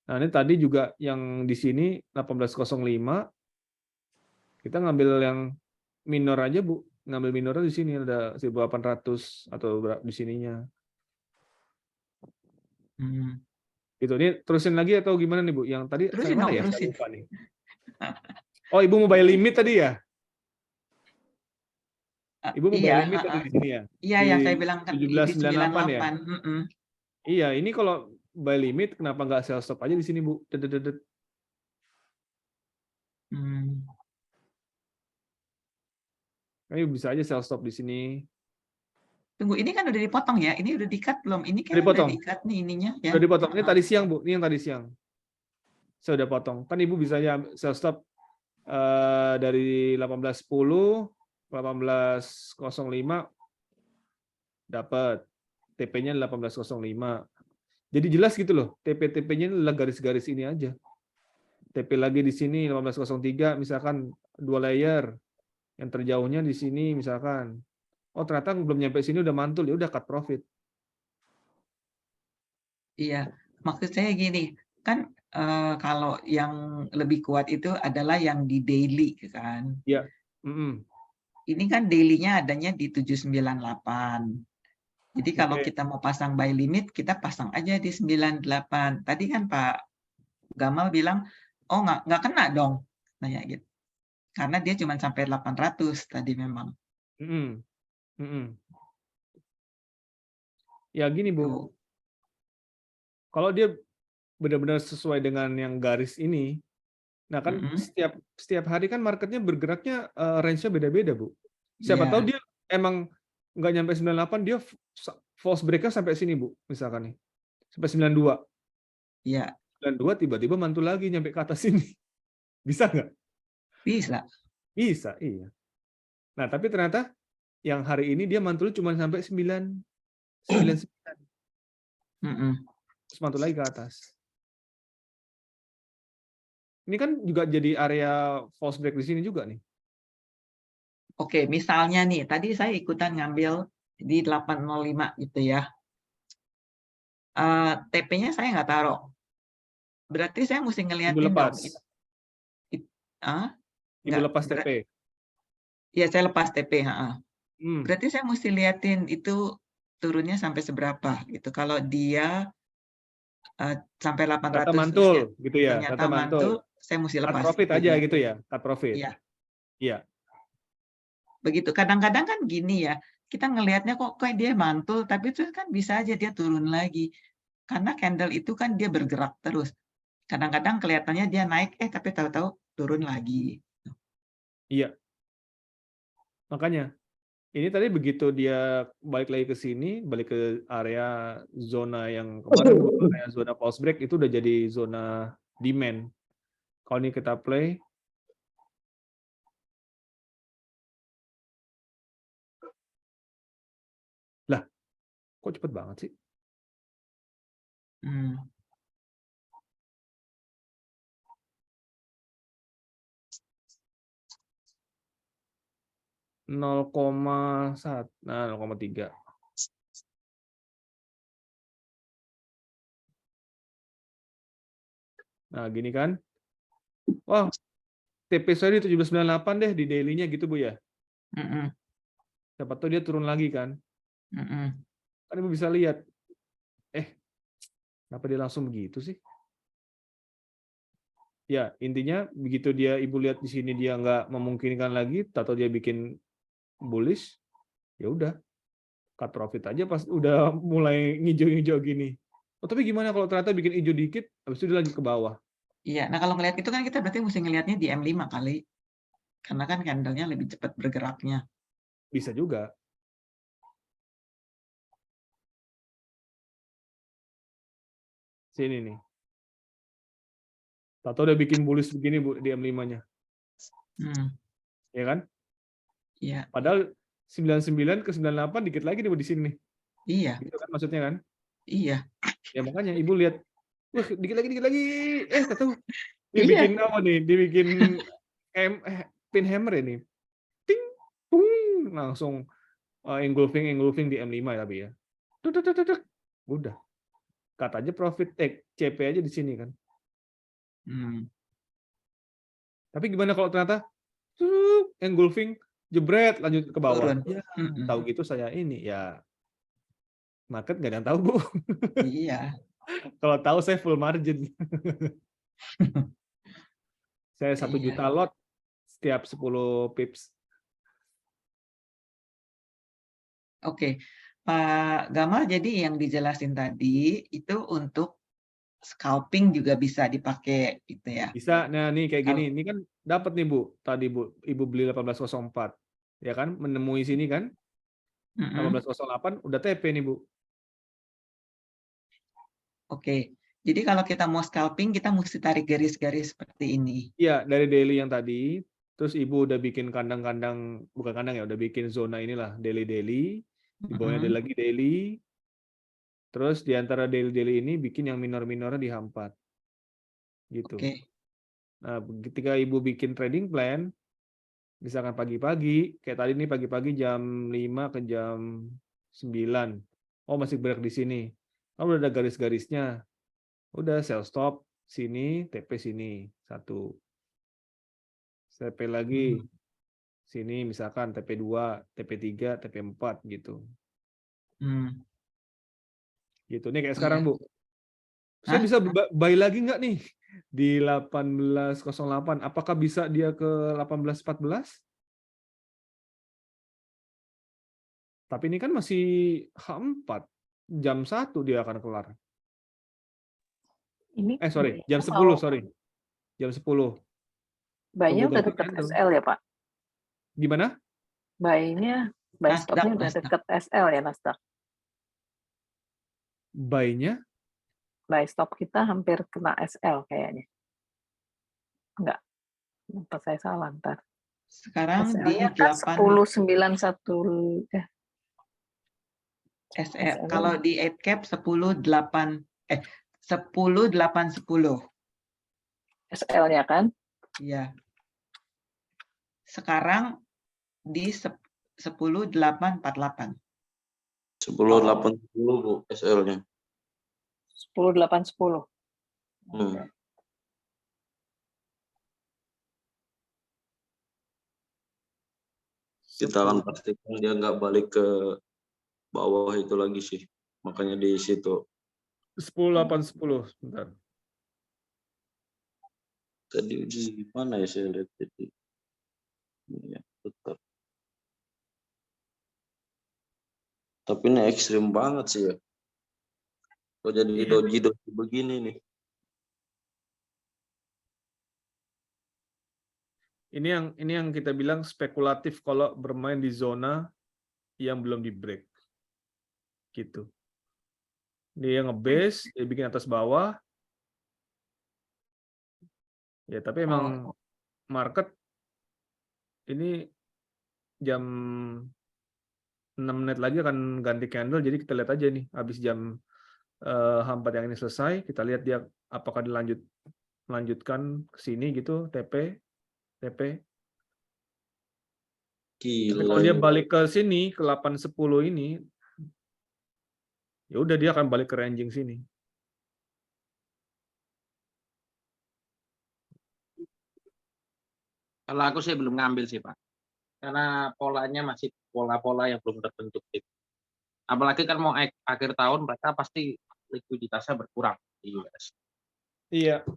Nah ini tadi juga yang di sini 18.05, kita ngambil yang minor aja Bu, ngambil minornya di sini ada 1.800 atau di sininya. Gitu. Ini terusin lagi atau gimana nih Bu? Yang tadi Terusin sampai mana dong, ya? Saya terusin. lupa nih. Oh, Ibu mau buy limit tadi ya? Ibu mau buy Iya, limit tadi di sini ya? iya Di yang saya bilang kan di 17.98 ya? 98. Iya, ini kalau buy limit kenapa nggak sell stop aja di sini Bu? Dedet. Kayaknya bisa aja sell stop di sini. Tunggu, ini kan udah dipotong ya? Ini udah di-cut belum? Ini kan udah Dipotong. di-cut nih ininya ya. Udah dipotong. Ini tadi siang Bu, ini yang tadi siang. Saya udah potong. Kan Ibu bisa ya sell stop dari 18.10, 18.05 dapat. TP-nya 18.05. Jadi jelas gitu loh. TP-TP-nya adalah garis-garis ini aja. TP lagi di sini 18.03 misalkan 2 layer. Yang terjauhnya di sini misalkan. Oh, ternyata belum nyampe sini udah mantul, ya udah cut profit. Iya, maksud saya gini, kan kalau yang lebih kuat itu adalah yang di daily kan. Iya. Ini kan daily-nya adanya di 798. Jadi kalau kita mau pasang buy limit, kita pasang aja di 98. Tadi kan Pak Gamal bilang, oh nggak kena dong, nanya gitu. Karena dia cuma sampai 800 tadi memang. Ya gini Bu, kalau dia benar-benar sesuai dengan yang garis ini, nah kan setiap hari kan marketnya bergeraknya range-nya beda-beda Bu. Siapa tahu dia emang nggak nyampe 98, dia false break-nya sampai sini Bu, misalkan nih, sampai 92. Iya. 92 tiba-tiba mantul lagi nyampe ke atas sini. Bisa nggak? Bisa. Bisa, iya. Nah tapi ternyata yang hari ini dia mantul cuma sampai 99. Terus mantul lagi ke atas. Ini kan juga jadi area false break di sini juga nih. Oke, misalnya nih, tadi saya ikutan ngambil di 805 gitu ya. TP-nya saya nggak taruh. Berarti saya mesti ngeliatin dong. Ibu lepas TP. Iya, saya lepas TP. Berarti saya mesti liatin itu turunnya sampai seberapa gitu. Kalau dia sampai 800 data mantul gitu ya, ternyata mantul, saya mesti lepas. Cut profit aja gitu ya, cut profit. Iya. Begitu. Kadang-kadang kan gini ya, kita ngelihatnya kok kayak dia mantul, tapi itu kan bisa aja dia turun lagi. Karena candle itu kan dia bergerak terus. Kadang-kadang kelihatannya dia naik, tapi tahu-tahu turun lagi. Iya. Makanya, ini tadi begitu dia balik lagi ke sini, balik ke area zona yang kemarin area zona false break itu udah jadi zona demand. Kalau ini kita play, lah, kok cepet banget sih? Nah, 0,3. Nah, gini kan. Wah, TP saya di 798 deh di daily-nya gitu, Bu ya. Siapa tahu dia turun lagi kan. Kan Ibu bisa lihat. Kenapa dia langsung begitu sih? Ya, intinya begitu dia Ibu lihat di sini dia nggak memungkinkan lagi, atau dia bikin bullish, ya udah cut profit aja pas udah mulai ngijau-ngijau gini. Oh, tapi gimana kalau ternyata bikin hijau dikit, habis itu dia lagi ke bawah? Iya, nah kalau ngelihat itu kan kita berarti mesti ngelihatnya di M5 kali. Karena kan candlenya lebih cepat bergeraknya. Bisa juga. Sini nih. Tato udah bikin bullish begini Bu di M5-nya. Ya kan? Iya. Padahal 99 ke 98 dikit lagi nih Bu di sini nih. Iya. Gitu kan maksudnya kan? Iya. Ya makanya Ibu lihat, wah dikit lagi. Tato dia Iya. bikin apa nih? Dia bikin pin hammer ini. Ting, tung, langsung engulfing di M5 tapi ya. Udah. Cut aja profit CP aja di sini kan. Tapi gimana kalau ternyata engulfing jebret lanjut ke bawah? Turun. Ya, tahu gitu saya ini ya market nggak ada yang tahu Bu. Iya. Kalau tahu saya full margin. Saya 1 juta lot setiap 10 pips. Oke, Pak Gamal, jadi yang dijelasin tadi itu untuk scalping juga bisa dipakai gitu ya? Bisa. Nah, nih kayak gini. Ini kan dapat nih Bu. Tadi Bu, Ibu beli 1804. Ya kan? Menemui sini kan? 1808 udah TP nih Bu. Oke. Jadi kalau kita mau scalping kita mesti tarik garis-garis seperti ini. Iya, dari daily yang tadi. Terus Ibu udah bikin kandang-kandang, bukan kandang ya, udah bikin zona inilah daily. Di bawahnya ada lagi daily. Terus di antara daily ini bikin yang minor-minornya di H4. Gitu. Oke. Nah, ketika Ibu bikin trading plan, misalkan pagi-pagi, kayak tadi nih pagi-pagi jam 5 ke jam 9. Oh, masih bergerak di sini. Oh, udah ada garis-garisnya. Udah sell stop sini, TP sini. 1. TP lagi sini misalkan TP2, TP3, TP4 gitu. Gitu nih kayak sekarang Bu. Saya bisa buy lagi nggak nih di 1808? Apakah bisa dia ke 1814? Tapi ini kan masih H4. Jam 1 dia akan kelar. Ini Sorry, jam 10, sorry. Jam 10. Buy-nya udah dekat SL ya, Pak? Gimana? Buy stop-nya udah dekat SL ya, Nasdaq? Buy-nya? Buy stop kita hampir kena SL kayaknya. Enggak. Apa saya salah ntar. Sekarang di 1091 SL. Kalau di 8 cap 10.810. SL-nya kan? Iya. Sekarang di 10.848. 10.80 Bu SL-nya. 10.810. Kita akan pastikan dia nggak balik ke bawah itu lagi sih. Makanya di situ. 10.810. Bentar. Tadi di mana ya saya lihat tadi? Ya, tetap. Tapi ini ekstrim banget sih ya. Kok jadi doji begini nih. Ini yang kita bilang spekulatif kalau bermain di zona yang belum di break. Gitu. Dia nge-base, dia bikin atas bawah. Ya, tapi emang market ini jam 6 menit lagi akan ganti candle, jadi kita lihat aja nih habis jam H4 yang ini selesai, kita lihat dia apakah melanjutkan ke sini gitu, TP. Gila. Tapi kalau dia balik ke sini ke 810 ini, ya udah dia akan balik ke ranging sini. Kalau aku sih belum ngambil sih Pak, karena polanya masih pola-pola yang belum terbentuk. Apalagi kan mau akhir tahun mereka pasti likuiditasnya berkurang di US. Iya.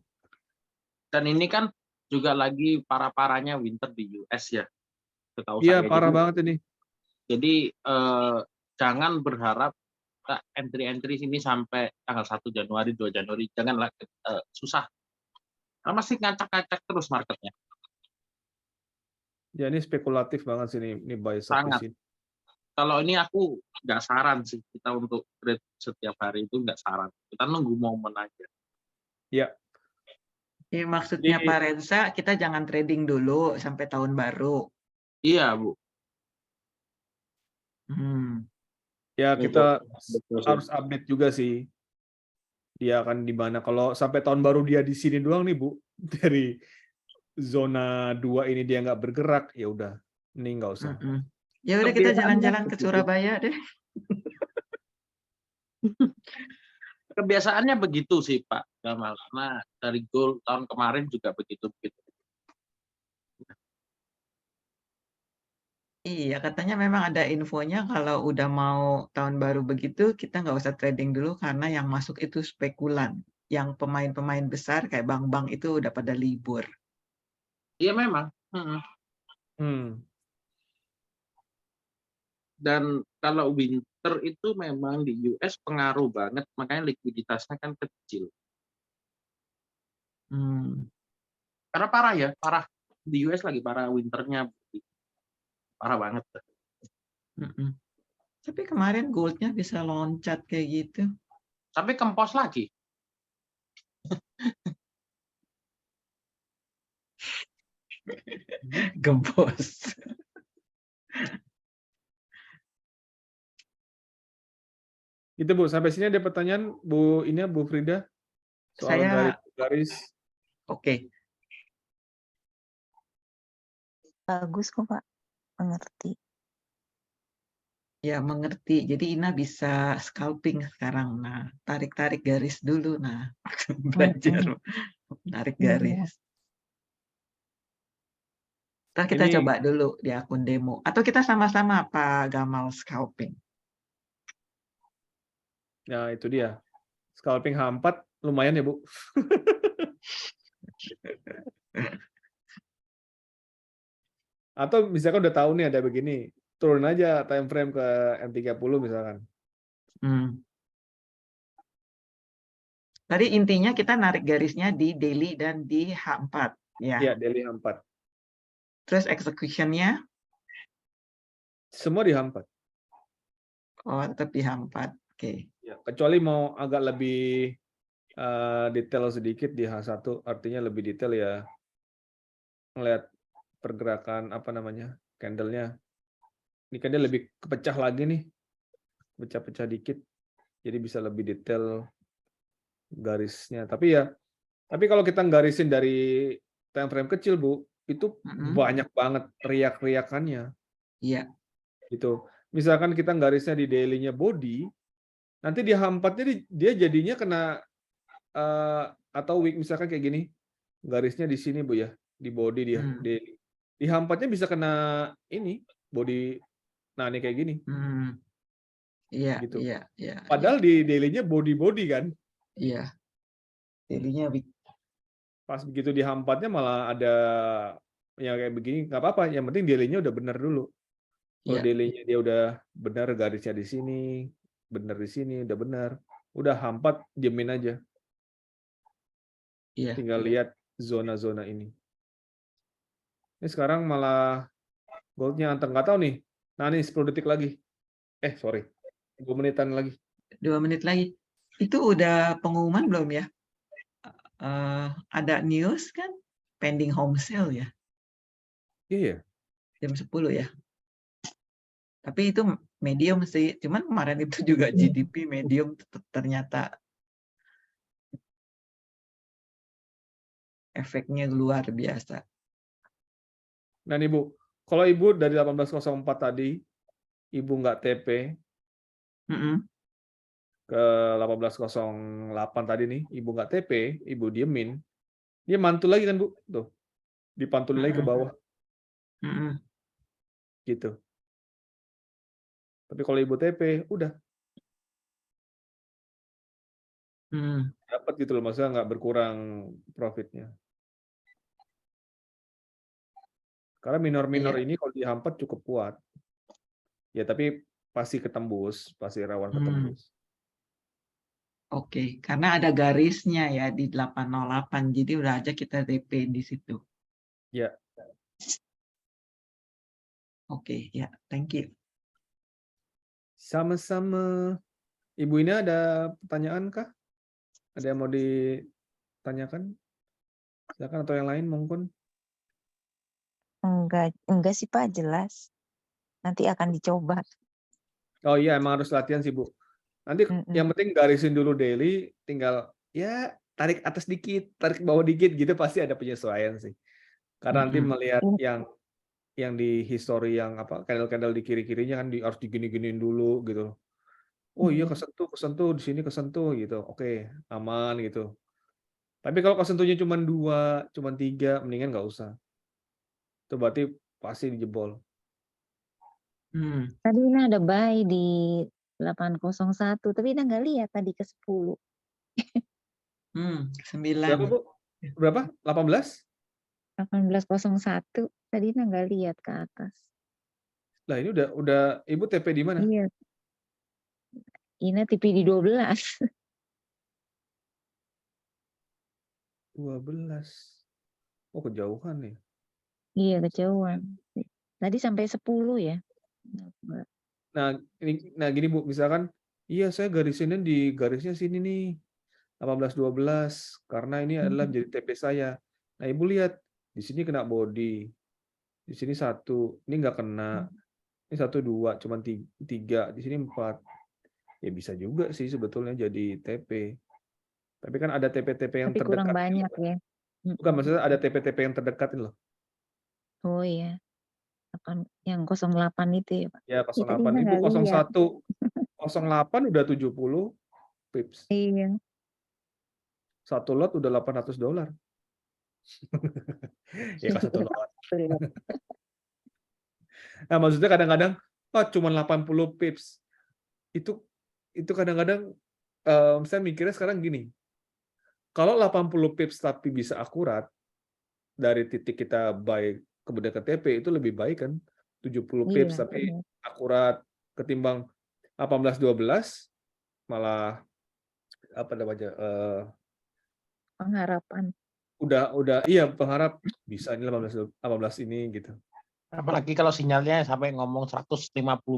Dan ini kan juga lagi parah-parahnya winter di US ya. Iya, parah banget ini. Jadi jangan berharap entry sini sampai tanggal 1 Januari, 2 Januari, janganlah susah. Karena masih ngacak-ngacak terus marketnya. Ya ini spekulatif banget sih ini buy stop di Sangat. sini. Kalau ini aku nggak saran sih kita untuk trade setiap hari itu nggak saran. Kita nunggu momen aja. Ya. Jadi maksudnya Jadi- Pak Reza, kita jangan trading dulu sampai tahun baru. Iya, Bu. Ya Betul, kita betul sih. harus update juga sih. Dia akan di mana. Kalau sampai tahun baru dia di sini doang nih, Bu. Dari zona 2 ini dia nggak bergerak, ya udah, ini nggak usah. Ya udah kita Kebiasaannya jalan-jalan ke begitu. Surabaya deh. Kebiasaannya begitu sih Pak Gamal. Karena dari gold tahun kemarin juga begitu-begitu. Iya, katanya memang ada infonya kalau udah mau tahun baru begitu, kita nggak usah trading dulu karena yang masuk itu spekulan. Yang pemain-pemain besar kayak bank-bank itu udah pada libur. Iya memang. Dan kalau winter itu memang di US pengaruh banget, makanya likuiditasnya kan kecil. Karena parah ya, parah. Di US lagi parah winternya. Parah banget. Tapi kemarin goldnya bisa loncat kayak gitu. Tapi kempos lagi. Gembos. Itu Bu, sampai sini ada pertanyaan Bu ini Bu Frida soal Saya garis. oke. Bagus kok Pak, mengerti. Ya, mengerti. Jadi Ina bisa scalping sekarang. Nah, tarik-tarik garis dulu. Nah, belajar tarik garis. Ntar kita Ini- coba dulu di akun demo. Atau kita sama-sama Pak Gamal scalping. Nah, itu dia. Scalping H4 lumayan ya, Bu. Atau misalkan udah tahu nih ada begini, turun aja time frame ke M30 misalkan. Tadi intinya kita narik garisnya di daily dan di H4. Ya. Ya, daily H4. Terus execution-nya? Semua di H4. Oh, tetap di H4. Oke. Ya, kecuali mau agak lebih detail sedikit di H1, artinya lebih detail ya ngelihat pergerakan apa namanya candle-nya. Ini kan dia lebih kepecah lagi nih, pecah-pecah dikit, jadi bisa lebih detail garisnya. Tapi kalau kita garisin dari time frame kecil Bu, itu banyak banget riak-riakannya. Iya. Gitu. Misalkan kita garisnya di daily-nya body, nanti di H4-nya dia jadinya kena atau week misalkan kayak gini, garisnya di sini Bu ya, di body dia, di H4-nya bisa kena ini body, nah ini kayak gini. Iya, Gitu. iya. Padahal di daily-nya body kan. Iya. Daily-nya week. Pas begitu di H4-nya malah ada yang kayak begini, nggak apa-apa, yang penting daily-nya udah benar dulu. Kalau daily-nya dia udah benar, garisnya di sini, benar di sini, udah benar, udah H4 diemin aja. Iya. Tinggal lihat zona-zona ini. Ini sekarang malah goldnya anteng, nggak tahu nih. Nah ini 10 detik lagi. Sorry, 2 menitan lagi. 2 menit lagi. Itu udah pengumuman belum ya? Ada news kan? Pending home sale ya? Iya. Jam 10 ya? Tapi itu medium sih. Cuman kemarin itu juga GDP medium ternyata efeknya luar biasa. Nah Ibu, kalau Ibu dari 18.04 tadi, Ibu nggak TP ke 18.08 tadi nih, Ibu nggak TP, Ibu diemin, dia mantul lagi kan Bu? Tuh, dipantul lagi ke bawah. Gitu. Tapi kalau Ibu TP, udah. Dapat gitu loh, maksudnya nggak berkurang profitnya. Karena minor-minor ini kalau di H4 cukup kuat. Ya tapi pasti ketembus, pasti rawan ketembus. Oke, karena ada garisnya ya di 808, jadi udah aja kita TP di situ. Ya. Oke, ya, thank you. Sama-sama. Ibu Ina ada pertanyaan kah? Ada yang mau ditanyakan? Silakan, atau yang lain mungkin. Enggak sih Pak, jelas. Nanti akan dicoba. Oh iya, emang harus latihan sih, Bu. Nanti yang penting garisin dulu daily, tinggal ya tarik atas dikit, tarik bawah dikit gitu, pasti ada penyesuaian sih. Karena nanti melihat yang di history yang apa candle-candle di kiri-kirinya kan harus digini-giniin dulu gitu. Oh iya, kesentuh di sini kesentuh gitu. Oke, aman gitu. Tapi kalau kesentuhnya cuma 2, cuma 3, mendingan nggak usah. Itu berarti pasti dijebol. Tadi ini ada buy di 801, tapi Ina nggak lihat tadi ke 10. 9. Berapa, Bu? Berapa? 18? 1801. Tadi Ina nggak lihat ke atas. Lah ini udah Ibu TP di mana? Iya. Ina TP di 12. 12. Oh, kejauhan nih. Iya, kejauhan. Tadi sampai 10 ya. Nah, gini Bu, misalkan iya saya garisinnya di garisnya sini nih. 18-12 karena ini adalah menjadi TP saya. Nah, Ibu lihat di sini kena body. Di sini 1, ini nggak kena. Ini 1 2, cuman 3, di sini 4. Ya bisa juga sih sebetulnya jadi TP. Tapi kan ada TP-TP yang Tapi kurang terdekat. banyak ya. Bukan, maksudnya ada TP-TP yang terdekat loh. Oh iya. Yang 08 itu ya Pak. Ya, Ya, tadi 08. Ina Ibu nggak lihat. 01. 08 udah 70 pips. Iya. 1 lot udah $800. Ya kan 1 lot. Nah, maksudnya kadang-kadang cuma 80 pips. Itu kadang-kadang saya mikirnya sekarang gini. Kalau 80 pips tapi bisa akurat dari titik kita buy kemudian ke TP itu lebih baik kan. 70 pips Iya, tapi akurat ketimbang 18-12 malah apa namanya? Pengharapan. Udah iya pengharap bisa ini 18 ini gitu. Apalagi kalau sinyalnya sampai ngomong 150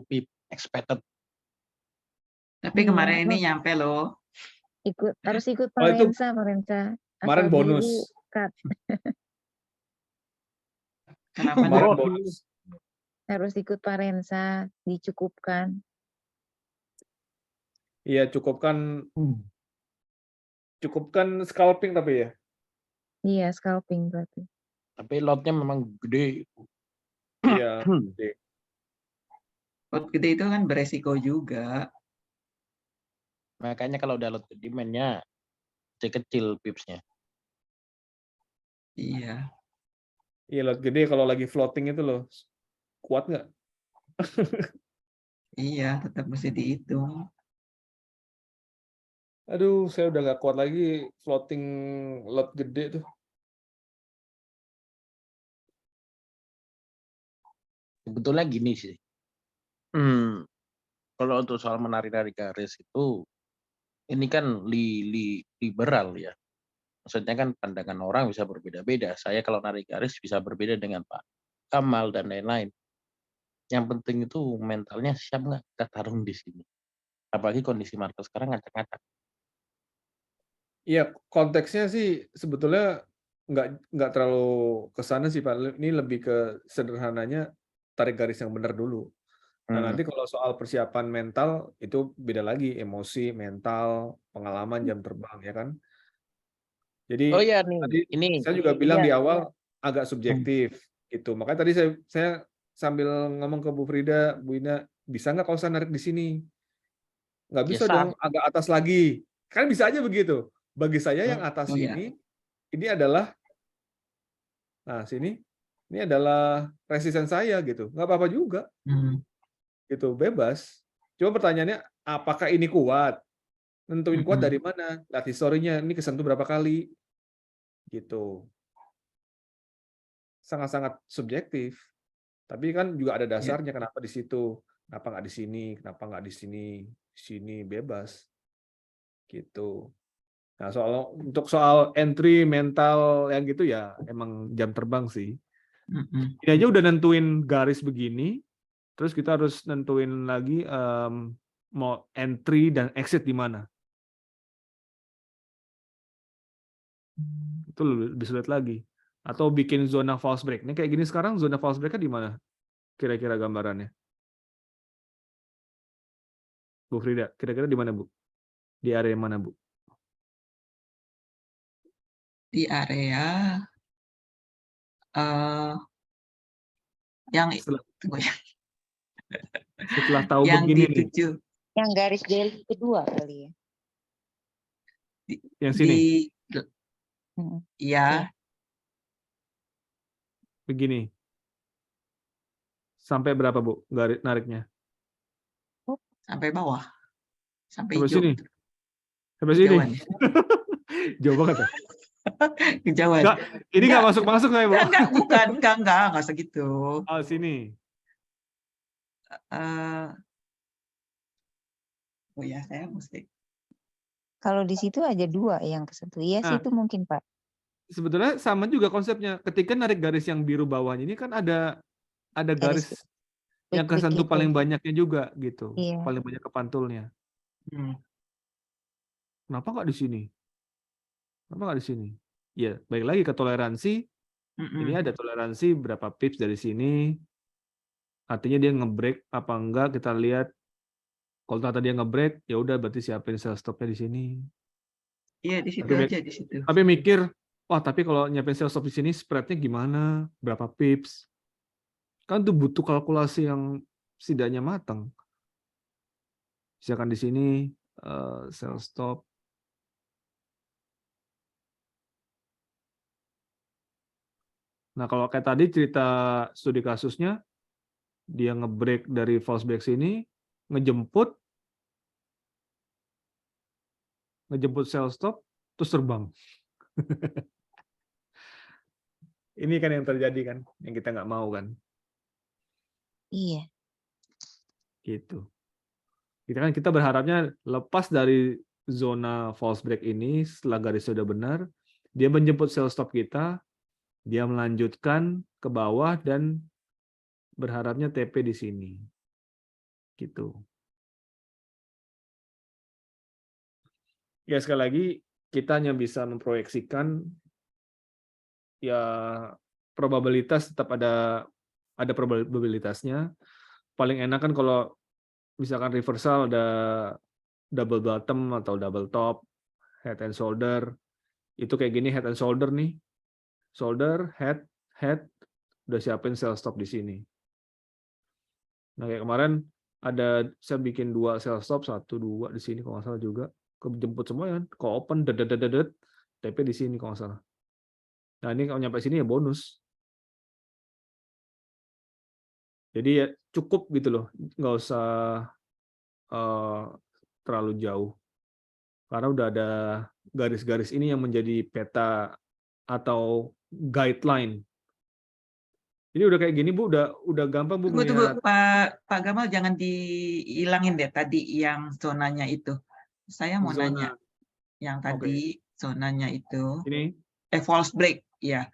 pip expected. Tapi kemarin ini nyampe loh. Harus ikut Oh, itu Parensa. kemarin Asal bonus. biru cut. Kenapa Kemarin bonus. Harus ikut Parensa, dicukupkan. Iya, cukupkan scalping tapi ya. Iya, scalping berarti. Tapi lotnya memang gede. Iya, gede. Lot gede itu kan beresiko juga. Makanya kalau udah lot demand-nya kecil pipsnya. Iya. Iya, lot gede kalau lagi floating itu loh. Kuat nggak? Iya, tetap mesti dihitung. Aduh, saya udah nggak kuat lagi floating lot gede tuh. Sebetulnya gini sih. Kalau untuk soal menarik-narik garis itu, ini kan liberal ya. Maksudnya kan pandangan orang bisa berbeda-beda. Saya kalau narik garis bisa berbeda dengan Pak Kamal dan lain-lain. Yang penting itu mentalnya siap nggak kita tarung di sini. Apalagi kondisi market sekarang ngacak-ngacak. Iya, konteksnya sih sebetulnya nggak terlalu ke sana sih Pak. Ini lebih ke sederhananya tarik garis yang benar dulu. Nah, nanti kalau soal persiapan mental itu beda lagi, emosi, mental, pengalaman jam terbang ya kan. Jadi Oh iya nih, tadi ini saya juga bilang di awal agak subjektif gitu. Makanya tadi saya sambil ngomong ke Bu Frida, Bu Ina, bisa nggak kalau saya narik di sini? Nggak bisa dong, agak atas lagi. Kan bisa aja begitu. Bagi saya yang atas ini adalah, nah sini, ini adalah resisten saya gitu. Nggak apa-apa juga. Gitu, bebas. Cuma pertanyaannya, apakah ini kuat? Nentuin kuat dari mana? Lihat historinya, ini kesentuh berapa kali? Gitu. Sangat-sangat subjektif. Tapi kan juga ada dasarnya kenapa di situ, kenapa nggak di sini, kenapa nggak di sini, bebas. Gitu. Nah, untuk soal entry mental yang gitu ya emang jam terbang sih. Ini aja udah nentuin garis begini, terus kita harus nentuin lagi mau entry dan exit di mana. Itu lebih sulit lagi. Atau bikin zona false break. Ini kayak gini sekarang zona false break-nya di mana? Kira-kira gambarannya. Bu Frida, kira-kira di mana, Bu? Di area mana, Bu? Di area yang Setelah, tunggu ya, setelah tahu yang begini nih, dituju Yang garis daily kedua kali ya. yang sini, ya begini. Sampai berapa, Bu, garis nariknya? sampai bawah, sampai Sampai hijau, sini. Sampai sini. kejauhan ya. Jauh banget ya? Kejauhan. Enggak, ini enggak masuk-masuk nggak ya, Bu? Enggak segitu. Oh, sini. Oh ya, saya mesti. Kalau di situ aja 2 yang ke satu. Iya Nah, situ mungkin, Pak. sebetulnya sama juga konsepnya. Ketika narik garis yang biru bawahnya ini kan ada garis yang Klik-klik kesentuh itu. paling banyaknya juga gitu. Iya. Paling banyak ke pantulnya. Kenapa nggak di sini? Kenapa nggak di sini? Ya, balik lagi ke toleransi. Ini ada toleransi berapa pips dari sini. Artinya dia nge-break apa enggak, kita lihat. Kalau ternyata dia nge-break, ya udah berarti siapin sell stop-nya di sini. Iya, di situ Tapi, aja, di situ. tapi mikir, wah tapi kalau nyiapin sell stop di sini, spread-nya gimana? Berapa pips? Kan tuh butuh kalkulasi yang setidaknya matang. Misalkan di sini, sell stop. Nah, kalau kayak tadi cerita studi kasusnya, dia nge-break dari false break sini, ngejemput sell stop, terus terbang. Ini kan yang terjadi kan, yang kita nggak mau kan. Iya. Gitu. Kita berharapnya lepas dari zona false break ini, setelah garis sudah benar, dia menjemput sell stop kita, dia melanjutkan ke bawah dan berharapnya TP di sini. Gitu. Ya sekali lagi kita hanya bisa memproyeksikan ya probabilitas tetap ada probabilitasnya. Paling enak kan kalau misalkan reversal ada double bottom atau double top, head and shoulder. Itu kayak gini head and shoulder nih. Shoulder, head, udah siapin sell stop di sini. Nah, kayak kemarin saya bikin 2 sell stop, 1, 2 di sini kalau nggak salah juga. Kejemput semua kan, ke open, TP di sini kalau nggak salah. Nah, ini kalau nyampe sini ya bonus. Jadi ya cukup gitu loh, nggak usah terlalu jauh. Karena udah ada garis-garis ini yang menjadi peta atau guideline. Ini udah kayak gini Bu, udah gampang Bu Tunggu, Pak Gamal, jangan dihilangin deh tadi yang zonanya itu. Saya mau nanya yang tadi zonanya itu. Ini False break, ya.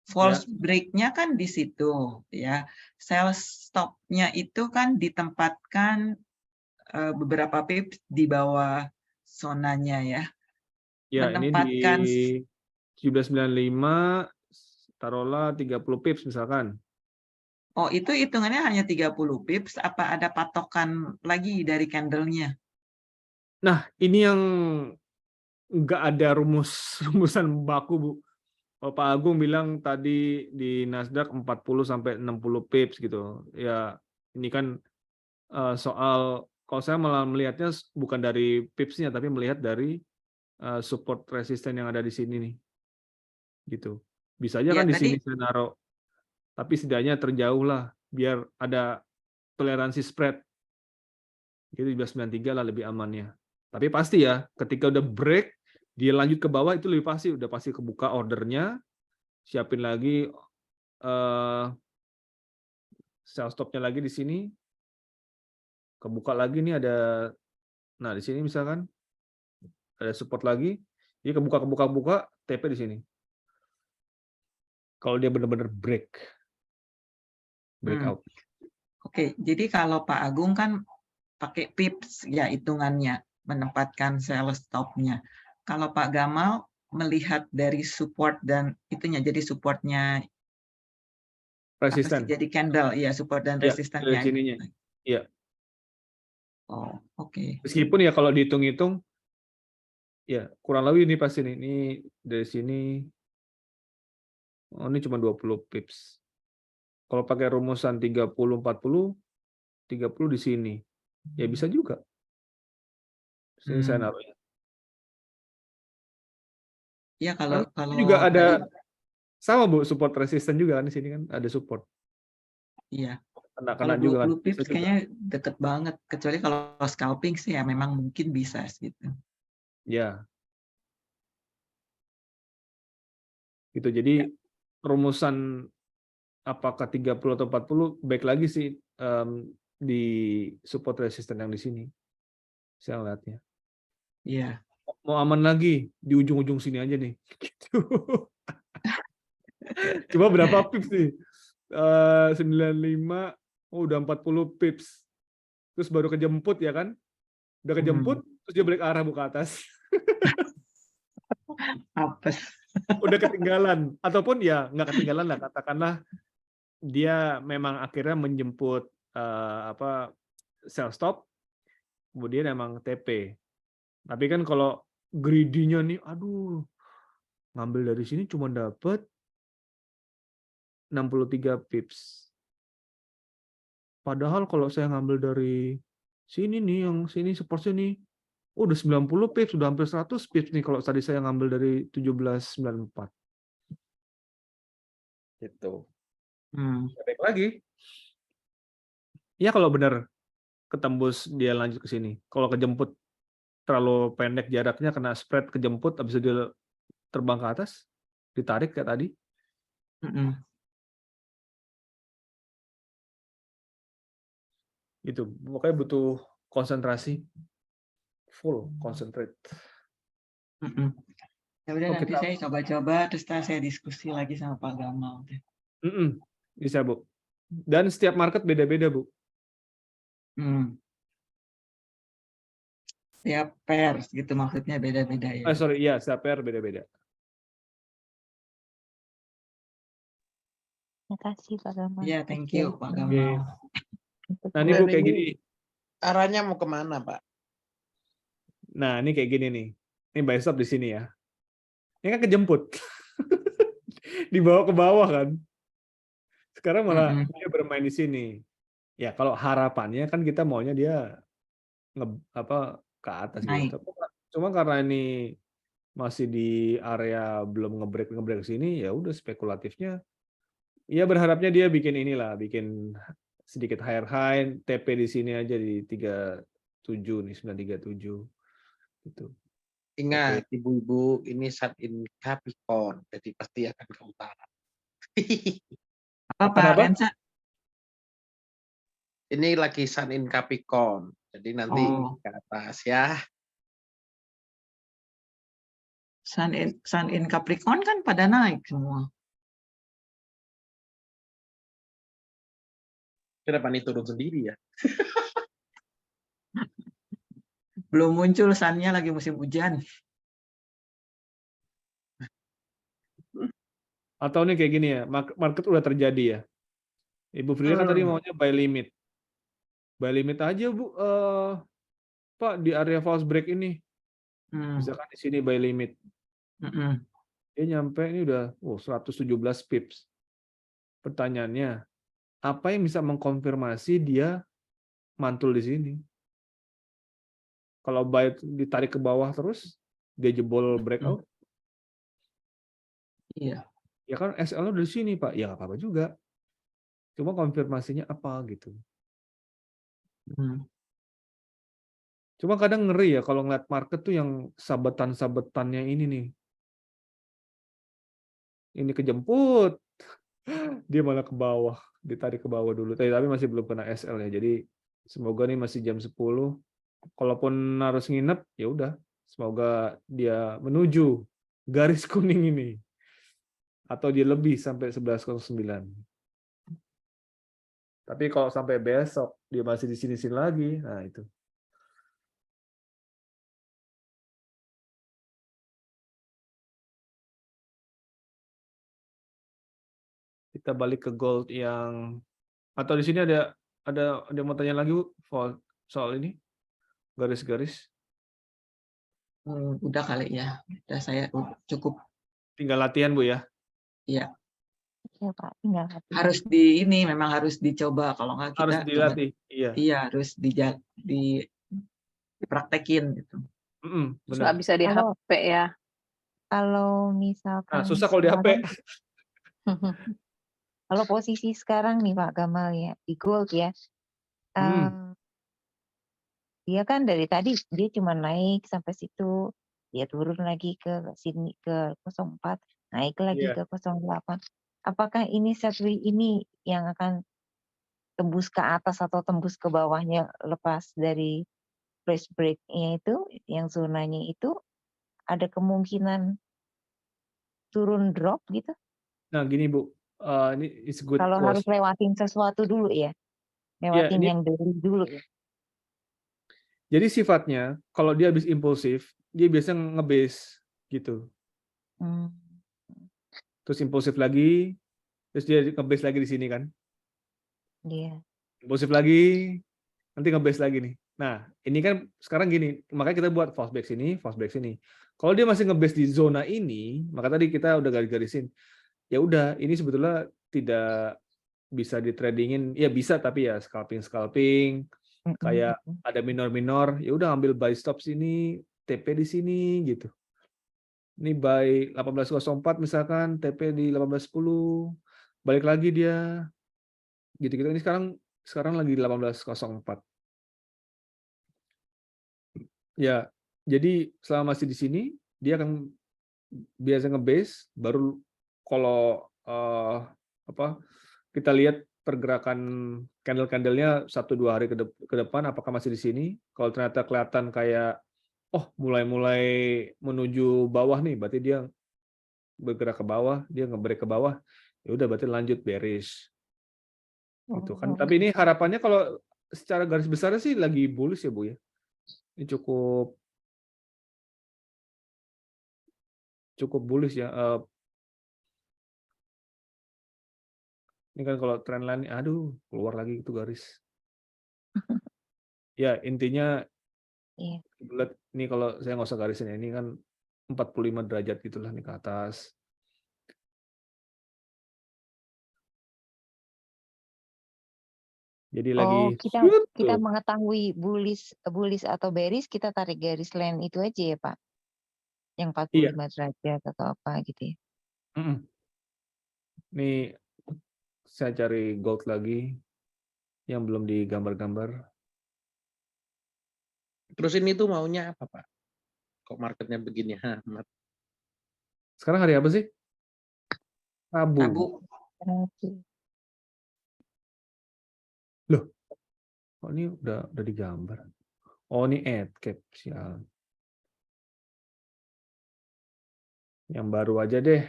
False break-nya kan di situ, ya. Sell stop-nya itu kan ditempatkan beberapa pips di bawah zonanya, ya. Ya, Menempatkan ini di 1795 taruhlah 30 pips misalkan. Oh, itu hitungannya hanya 30 pips, apa ada patokan lagi dari candle-nya? Nah, ini yang nggak ada rumusan baku, Bu. Pak Agung bilang tadi di Nasdaq 40 sampai 60 pips gitu. Ya, ini kan soal, kalau saya malah melihatnya bukan dari pips-nya, tapi melihat dari support resisten yang ada di sini nih. Gitu. Bisa aja Ya, kan di tadi sini saya naruh, tapi setidaknya terjauh lah, biar ada toleransi spread. Itu 1793 lah lebih amannya. Tapi pasti ya, ketika udah break, dia lanjut ke bawah, itu lebih pasti, udah pasti kebuka ordernya, siapin lagi sell stop-nya lagi di sini, kebuka lagi nih ada, nah di sini misalkan, ada support lagi, dia kebuka, TP di sini. Kalau dia benar-benar breakout. Oke, jadi kalau Pak Agung kan pakai pips ya hitungannya, menempatkan sell stop-nya. Kalau Pak Gamal melihat dari support dan itunya, jadi supportnya apa sih, Resisten. jadi candle, ya support dan Ya, resistennya. dari sininya. Iya. Oh, oke. Meskipun ya kalau dihitung-hitung, ya kurang lebih ini pasti nih. Ini dari sini, oh ini cuma 20 pips. Kalau pakai rumusan 30-40, 30 di sini. Ya bisa juga. Sini saya naruhnya. Ya kalau juga ada sama Bu, support resisten juga kan di sini kan ada support. Iya. Kena Kalau juga 20 pips kan. kayaknya deket banget, kecuali kalau scalping sih ya memang mungkin bisa gitu. Ya. Gitu. Jadi rumusan apakah 30 atau 40 baik lagi sih di support resisten yang di sini. Saya lihatnya. Iya. Mau aman lagi di ujung-ujung sini aja nih. Gitu. Coba berapa pips nih? 95, oh udah 40 pips. Terus baru kejemput ya kan? Udah kejemput, terus dia balik arah buka atas. Apes. Udah ketinggalan. Ataupun ya nggak ketinggalan lah, katakanlah dia memang akhirnya menjemput sell stop, kemudian emang TP. Tapi kan kalau greedy-nya nih, aduh, ngambil dari sini cuma dapat 63 pips. Padahal kalau saya ngambil dari sini nih, yang sini support sini, udah 90 pips, udah hampir 100 pips nih kalau tadi saya ngambil dari 1794. Gitu. Baik lagi. Ya kalau benar ketembus dia lanjut ke sini. Kalau kejemput terlalu pendek jaraknya, kena spread kejemput, habis itu dia terbang ke atas, ditarik kayak tadi. Itu pokoknya butuh konsentrasi, full concentrate. Ya udah, nanti saya coba-coba, terus saya diskusi lagi sama Pak Gamal. Bisa Bu. Dan setiap market beda-beda Bu. Setiap pairs gitu maksudnya beda-beda ya. Iya, setiap pair beda-beda. Terima kasih Pak Gamal. Iya, thank you Pak Gamal. Nah ini Bu kayak gini. Arahnya mau kemana Pak? Nah ini kayak gini nih. Ini buy stop di sini ya. Ini kan kejemput. Dibawa ke bawah kan. Sekarang malah dia bermain di sini. Ya kalau harapannya kan kita maunya dia ke atas gitu. Cuma karena ini masih di area belum ngebreak ke sini, ya udah spekulatifnya. Ya berharapnya dia bikin sedikit higher high, TP di sini aja di 37 nih, 937 gitu. Ingat ibu-ibu, ini sun in Capricorn, jadi pasti akan ke utara. Apa Pak Rensa? Ini lagi sun in Capricorn, jadi nanti ke atas ya. Sun in Capricorn kan pada naik semua. Kenapa nih turun sendiri ya? Belum muncul sunnya, lagi musim hujan. Atau nih kayak gini ya, market udah terjadi ya. Ibu Frida kan tadi maunya buy limit. Buy limit aja Bu, Pak di area false break ini. Misalkan di sini buy limit. Dia nyampe ini udah 117 pips. Pertanyaannya, apa yang bisa mengkonfirmasi dia mantul di sini? Kalau buy ditarik ke bawah terus, dia jebol breakout. Iya. Ya kan SL udah di sini Pak, ya nggak apa-apa juga. Cuma konfirmasinya apa gitu. Cuma kadang ngeri ya kalau ngeliat market tuh yang sabetan-sabetannya ini nih. Ini kejemput, dia malah ke bawah, ditarik ke bawah dulu. Tapi masih belum kena SL ya. Jadi semoga nih masih jam 10. Kalaupun harus nginep, ya udah Semoga dia menuju garis kuning ini. Atau dia lebih sampai 11.09. Tapi kalau sampai besok dia masih di sini-sini lagi, nah itu. Kita balik ke gold yang, atau di sini ada mau tanya lagi Bu soal ini garis-garis. Udah kali ya, udah saya cukup. Tinggal latihan Bu ya. Iya. Ya Pak, tinggal hati. Harus memang harus dicoba, kalau nggak kita Harus dilatih. Iya. Iya, harus dipraktekin gitu. Terus Benar. nggak bisa di Kalau- HP ya. Kalau misalkan Nah, susah kalau di HP. sekarang- kalau posisi sekarang nih Pak Gamal ya, di gold ya. Dia kan dari tadi dia cuma naik sampai situ, dia turun lagi ke sini ke 04, naik lagi Iya. ke 08. Apakah ini setlist ini yang akan tembus ke atas atau tembus ke bawahnya lepas dari price break-nya itu, yang zonanya itu ada kemungkinan turun drop gitu? Nah, gini Bu, ini is good Kalau harus question. lewatin sesuatu dulu ya, lewatin ini- yang daily dulu ya. Jadi sifatnya kalau dia habis impulsif, dia biasa nge-base gitu. Hmm. Terus impulsif lagi, terus dia nge-base lagi di sini kan. Iya. Impulsif lagi, nanti nge-base lagi nih. Nah, ini kan sekarang gini, makanya kita buat false break sini. Kalau dia masih nge-base di zona ini, maka tadi kita udah garis-garisin. Ya udah, ini sebetulnya tidak bisa di tradingin, ya bisa tapi ya scalping, kayak ada minor, ya udah ambil buy stop sini, TP di sini gitu. Ini buy 18.04 misalkan, TP di 18.10, balik lagi dia. Gitu-gitu. Ini sekarang lagi 18.04. Ya, jadi selama masih di sini dia akan biasa nge-base, baru kalau kita lihat pergerakan candle-candlenya 1-2 hari ke depan apakah masih di sini. Kalau ternyata kelihatan kayak mulai menuju bawah nih, berarti dia bergerak ke bawah, dia nge-break ke bawah, ya udah berarti lanjut bearish. Gitu kan. Tapi ini harapannya kalau secara garis besar sih lagi bullish ya Bu ya. Ini cukup bullish ya. Ini kan kalau trendline, aduh keluar lagi itu garis. Ya intinya, Iya. ini kalau saya nggak usah garisin ya, ini kan 45 derajat gitulah nih ke atas. Jadi lagi kita mengetahui bullish atau bearish, kita tarik garis line itu aja ya Pak, yang 45 derajat atau apa gitu ya. Nih saya cari gold lagi yang belum digambar-gambar. Terus ini tuh maunya apa Pak? Kok marketnya begini amat? Sekarang hari apa sih? Rabu. Loh, kok ini udah digambar? Oh, ini ad cap, sial. Yang baru aja deh.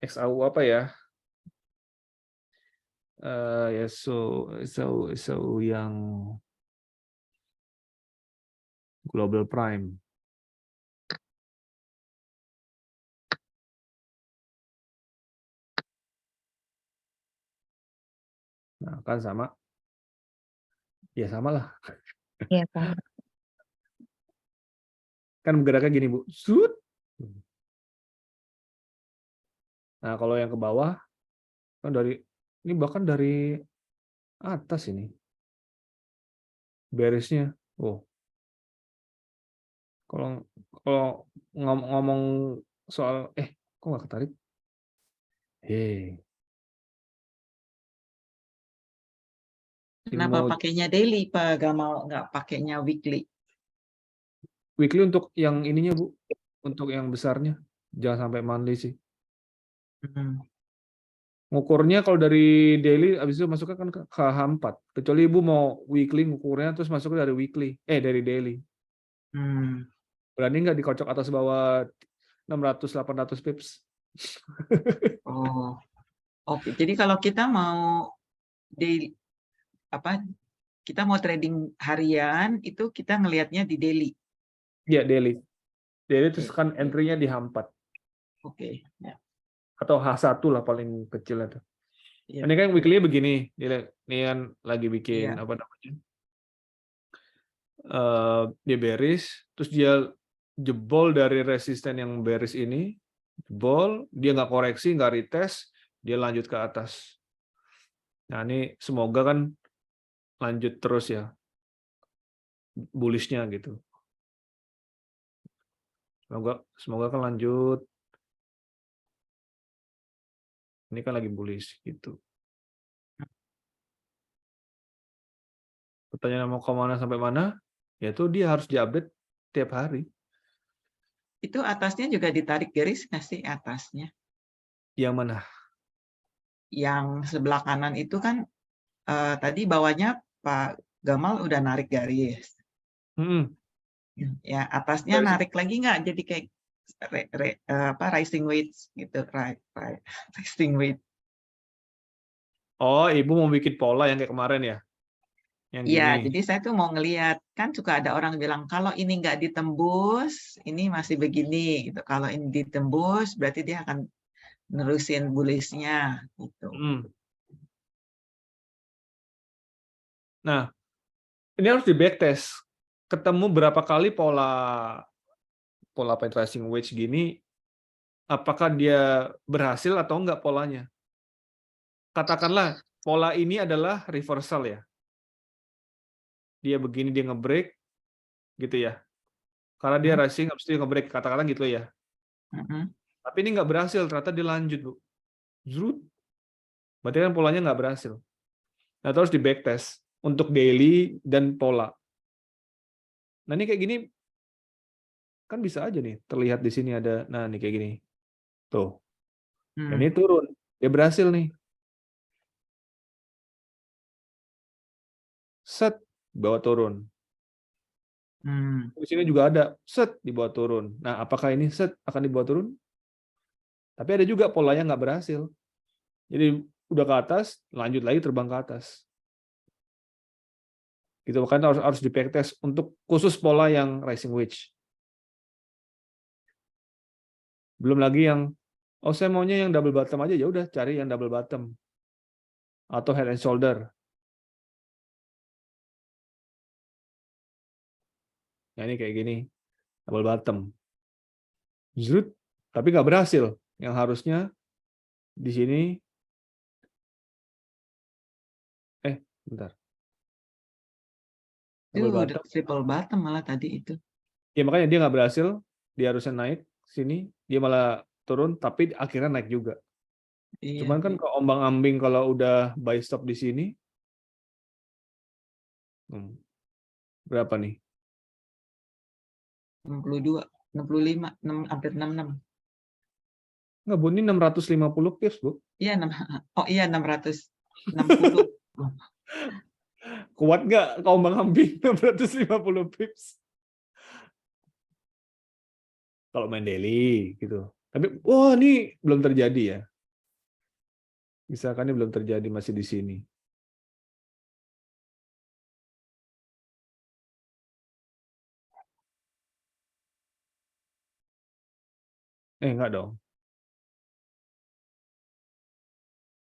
XAU apa ya? Ya so yang Global Prime. Nah, kan sama. Ya sama lah. Iya Pak. Kan bergeraknya gini Bu. Shoot. Nah, kalau yang ke bawah kan ini bahkan dari atas ini. Bearish-nya. Oh. Kalau ngomong soal kok nggak ketarik? Kenapa pakainya daily Pak Gamal, nggak pakainya weekly? Weekly untuk yang ininya Bu, untuk yang besarnya. Jangan sampai monthly sih. Ngukurnya kalau dari daily habis itu masuknya kan ke H4. Kecuali Ibu mau weekly ngukurnya terus masuknya dari weekly, dari daily. Berani nggak dikocok atas bawah 600-800 pips? Oh, oke. Jadi kalau kita mau daily, kita mau trading harian itu kita ngelihatnya di daily. Iya, daily. Daily terus Oke. kan entry-nya di H4 Oke. Ya. atau H1 lah paling kecil itu. Iya. Ini kan weekly begini, ini kan lagi bikin Iya. apa namanya? Dia bearish, terus dia jebol dari resisten yang bearish ini, jebol, dia nggak koreksi, nggak retest, dia lanjut ke atas. Nah ini semoga kan lanjut terus ya, bullish-nya gitu. Semoga kan lanjut. Ini kan lagi bullish gitu. Pertanyaan mau kemana sampai mana? Yaitu dia harus diupdate tiap hari. Itu atasnya juga ditarik garis nggak sih atasnya? Yang mana? Yang sebelah kanan itu kan tadi bawahnya Pak Gamal udah narik garis. Ya atasnya Garis. narik lagi nggak? Jadi kayak rising weights gitu, rising weight. Oh, Ibu mau bikin pola yang kayak kemarin ya? Yang Iya, gini. jadi saya tuh mau ngelihat, kan suka ada orang bilang kalau ini nggak ditembus, ini masih begini gitu. Kalau ini ditembus, berarti dia akan nerusin bullish-nya gitu. Nah, ini harus di backtest. Ketemu berapa kali pola tracing wedge gini, apakah dia berhasil atau enggak polanya? Katakanlah pola ini adalah reversal ya. Dia begini, dia nge-break gitu ya. Karena dia rising, habis itu dia nge-break, katakanlah gitu ya. Tapi ini nggak berhasil, ternyata dia lanjut, Bu. Zrut. Berarti kan polanya nggak berhasil. Nah, terus di backtest untuk daily dan pola. Nah, ini kayak gini kan bisa aja nih, terlihat di sini ada, nah ini kayak gini. Tuh. Ini turun, dia berhasil nih. Set, bawa turun. Di sini juga ada, set, dibawa turun. Nah, apakah ini set akan dibawa turun? Tapi ada juga polanya nggak berhasil. Jadi udah ke atas, lanjut lagi terbang ke atas. Gitu kan harus di backtest untuk khusus pola yang rising wedge. Belum lagi yang saya maunya yang double bottom aja, ya udah cari yang double bottom atau head and shoulder. Nah, ini kayak gini, double bottom. Zrut, tapi nggak berhasil. Yang harusnya di sini, bentar. Itu triple bottom malah tadi itu. Ya makanya dia nggak berhasil, dia harusnya naik sini, dia malah turun, tapi akhirnya naik juga. Iya. Cuman kan keombang-ambing kalau udah buy stop di sini, berapa nih? 62, 65, hampir 66. Nggak, Bu, ini 650 pips, Bu. Iya, oh iya 660. Kuat nggak keombang-ambing 650 pips? Kalau main daily gitu. Tapi wah ini belum terjadi ya. Misalkan ini belum terjadi, masih di sini. Enggak dong.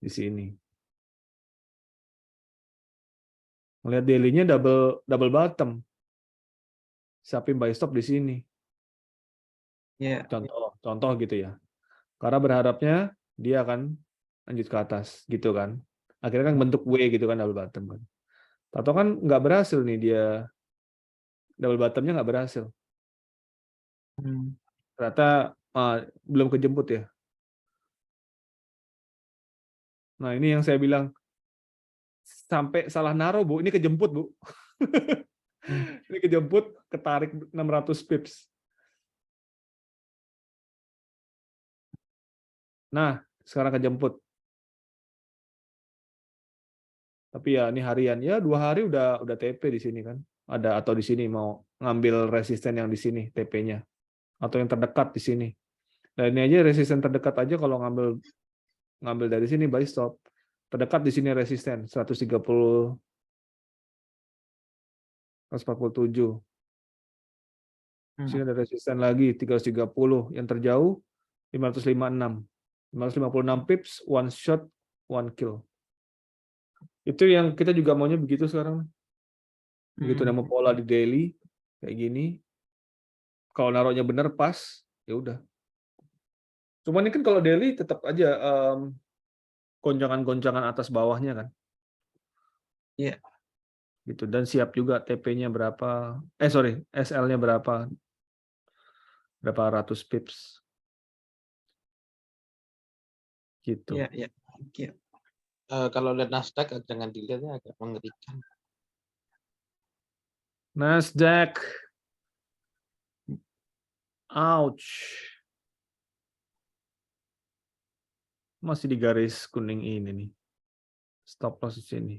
Di sini. Melihat daily-nya double bottom. Siapin buy stop di sini. Yeah. Contoh gitu ya. Karena berharapnya dia akan lanjut ke atas gitu kan. Akhirnya kan bentuk W gitu kan, double bottom kan. Atau kan nggak berhasil nih dia, double bottomnya nggak berhasil. Ternyata belum kejemput ya. Nah ini yang saya bilang, sampai salah naruh, Bu, ini kejemput, Bu. Ini kejemput, ketarik 600 pips. Nah, sekarang kejemput. Tapi ya ini harian, ya 2 hari udah TP di sini kan. Ada atau di sini mau ngambil resisten yang di sini TP-nya atau yang terdekat di sini. Dan ini aja resisten terdekat aja kalau ngambil dari sini buy stop. Terdekat di sini resisten 130 147. Di sini ada resisten lagi 330, yang terjauh 556. 556 pips, one shot, one kill. Itu yang kita juga maunya begitu sekarang. Begitu nama pola di daily kayak gini. Kalau naruhnya benar pas, ya udah. Cuman ini kan kalau daily tetap aja goncangan-goncangan atas bawahnya kan. Iya. Gitu, dan siap juga TP-nya berapa, SL-nya berapa ratus pips gitu. Iya, iya. Iya. Kalau lihat Nasdaq jangan dilihatnya agak mengerikan. Nasdaq, ouch, masih di garis kuning ini nih, stop loss di sini.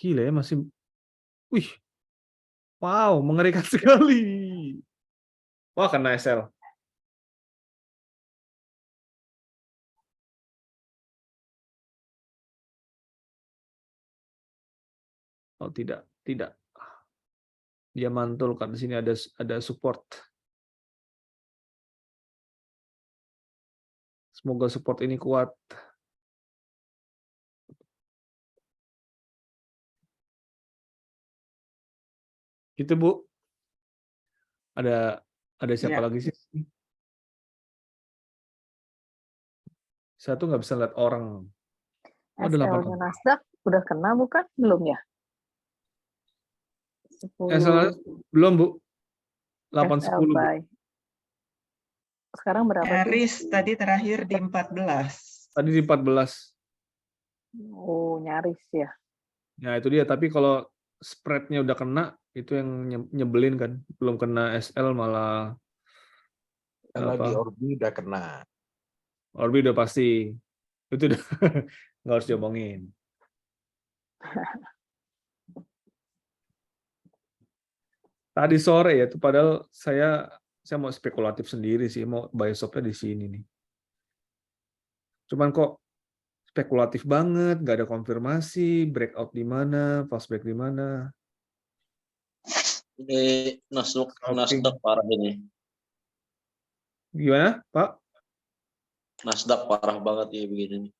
Gila ya, masih, wih, wow, mengerikan sekali. Wah, kena SL. Oh tidak. Dia mantul kan, di sini ada support. Semoga support ini kuat. Gitu Bu. Ada siapa lagi sih? Saya tuh nggak bisa lihat orang. Oh, ada 8 SL-nya Nasdaq udah kena bukan? Belum ya? 10. Belum Bu. 8-10 SL Bu. buy. Sekarang berapa sih? Nyaris tadi terakhir di 14. Tadi di 14. Oh, nyaris ya. Nah itu dia. Tapi kalau spreadnya udah kena, itu yang nyebelin kan. Belum kena SL malah. Kalau di Orbi udah kena. Orbi udah pasti. Itu udah nggak harus diomongin. Tadi sore ya, itu padahal saya mau spekulatif sendiri sih, mau buy stop-nya di sini nih. Cuman kok spekulatif banget, nggak ada konfirmasi, breakout di mana, fast break di mana. Ini Nasdaq parah ini. Gimana, Pak? Nasdaq parah banget ya begini nih.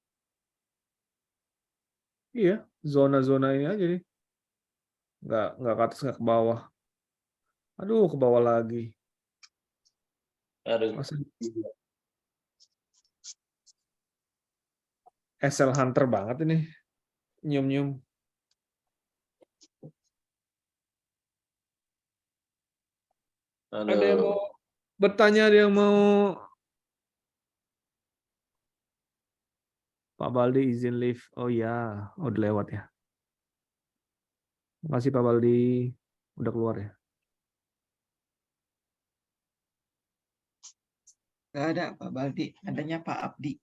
Iya, zona-zona ini aja nih. Nggak ke atas, nggak ke bawah. Aduh, ke bawah lagi. SL Hunter banget ini. Nyium-nyium. Ada yang mau bertanya, ada yang mau. Pak Baldi izin live. Oh ya, udah lewat ya. Makasih Pak Baldi, udah keluar ya. Nggak ada Pak Baldi, adanya Pak Abdi.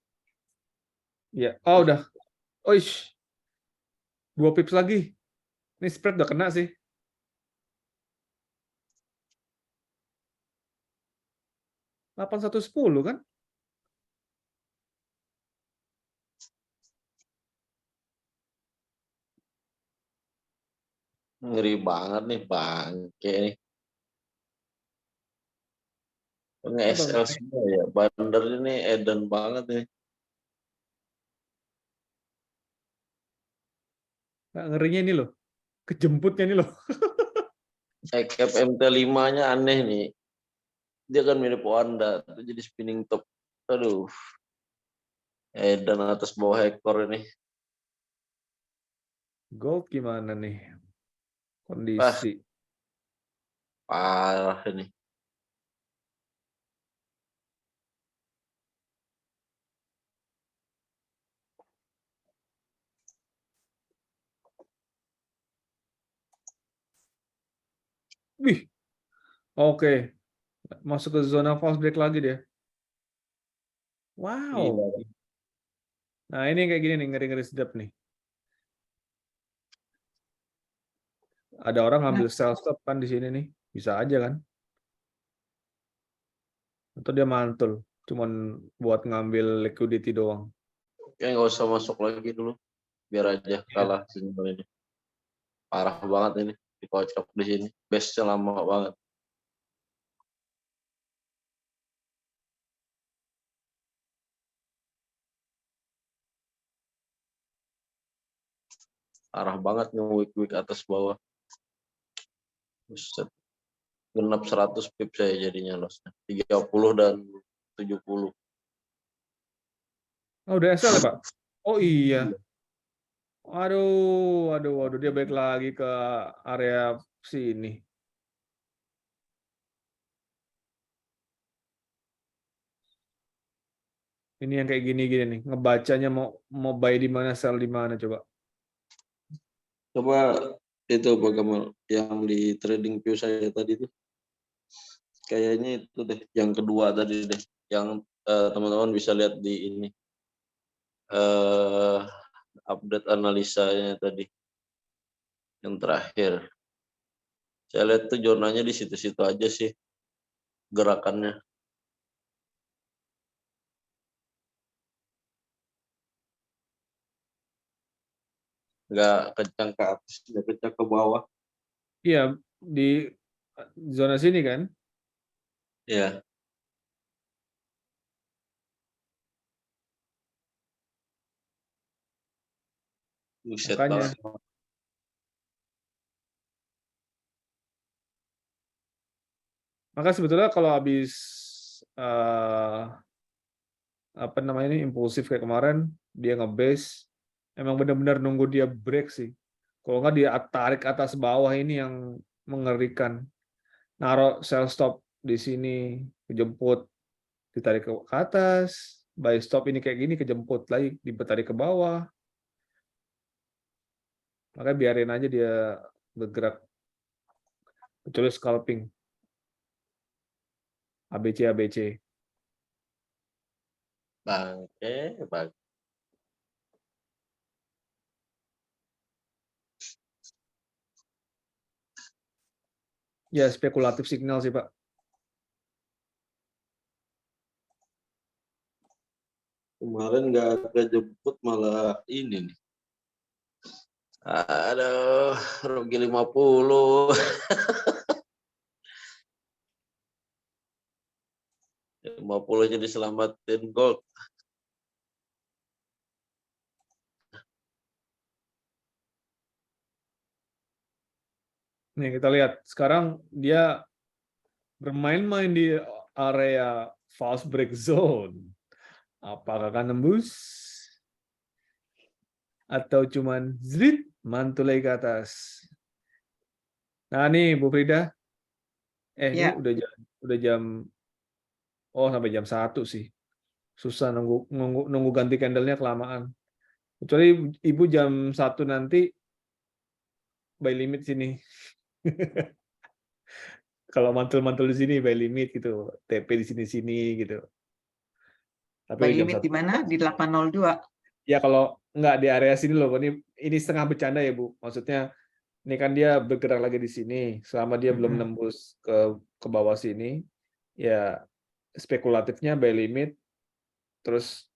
Iya, oh udah. Oish. 2 pips lagi. Ini spread udah kena sih. $8.10 kan? Ngeri banget nih bangke nih. Nge-SL semua ya. Bandar ini edan banget nih. Nah, ngerinya ini loh. Kejemputnya ini loh. Cap MT5-nya aneh nih. Dia kan mirip Wanda, itu jadi spinning top. Aduh. Edan atas bawah ekor ini. Gold gimana nih? Kondisi. Parah ini. Wih. Oke. Masuk ke zona false break lagi dia. Wow. Gila. Nah, ini kayak gini nih, ngeri-ngeri sedap nih. Ada orang Nah, ngambil sell stop kan di sini nih, bisa aja kan? Atau dia mantul, cuman buat ngambil liquidity doang. Kayak nggak usah masuk lagi dulu, biar aja Iya. kalah sinyal ini. Parah banget ini dikocok di sini. Base-nya lama banget. Parah banget nih week atas bawah. Buset. Genap 100 pip saya jadinya lossnya. 30 dan 70. Oh, udah SL ya, Pak? Oh iya. Waduh, dia balik lagi ke area sini. Ini yang kayak gini-gini nih, ngebacanya mau buy di mana, sell di mana coba. Coba itu bagaimana yang di trading view saya tadi tuh. Kayaknya itu deh, yang kedua tadi deh. Yang teman-teman bisa lihat di ini. Update analisanya tadi. Yang terakhir. Saya lihat tuh zona-nya di situ-situ aja sih. Gerakannya. Nggak kencang ke atas, nggak kencang ke bawah. Iya, di zona sini kan. Ya. Buset Makanya. banget. Maka sebetulnya kalau habis apa namanya ini impulsif kayak kemarin, dia nge-base, emang benar-benar nunggu dia break sih. Kalau nggak dia tarik atas bawah ini yang mengerikan. Naruh sell stop di sini, kejemput, ditarik ke atas, buy stop ini kayak gini, kejemput lagi, ditarik ke bawah. Makanya biarin aja dia bergerak. Kecuali scalping. ABC. Bangke. Ya, spekulatif signal sih, Pak. Kemarin nggak jemput malah ini nih. Aduh, rugi 50. 50 jadi selamatin gold. Nih, kita lihat. Sekarang dia bermain-main di area false break zone. Apakah akan nembus? Atau cuman zrit, mantul lagi ke atas. Nah, nih Bu Frida. Ini ya, udah jam sampai jam 1 sih. Susah nunggu ganti candle-nya kelamaan. Kecuali Ibu jam 1 nanti buy limit sini. Kalau mantul-mantul di sini buy limit gitu, TP di sini-sini gitu. Tapi buy jam limit 1. di mana? Di 802. Ya kalau nggak di area sini loh, ini setengah bercanda ya Bu. Maksudnya ini kan dia bergerak lagi di sini, selama dia belum nembus ke bawah sini, ya spekulatifnya buy limit, terus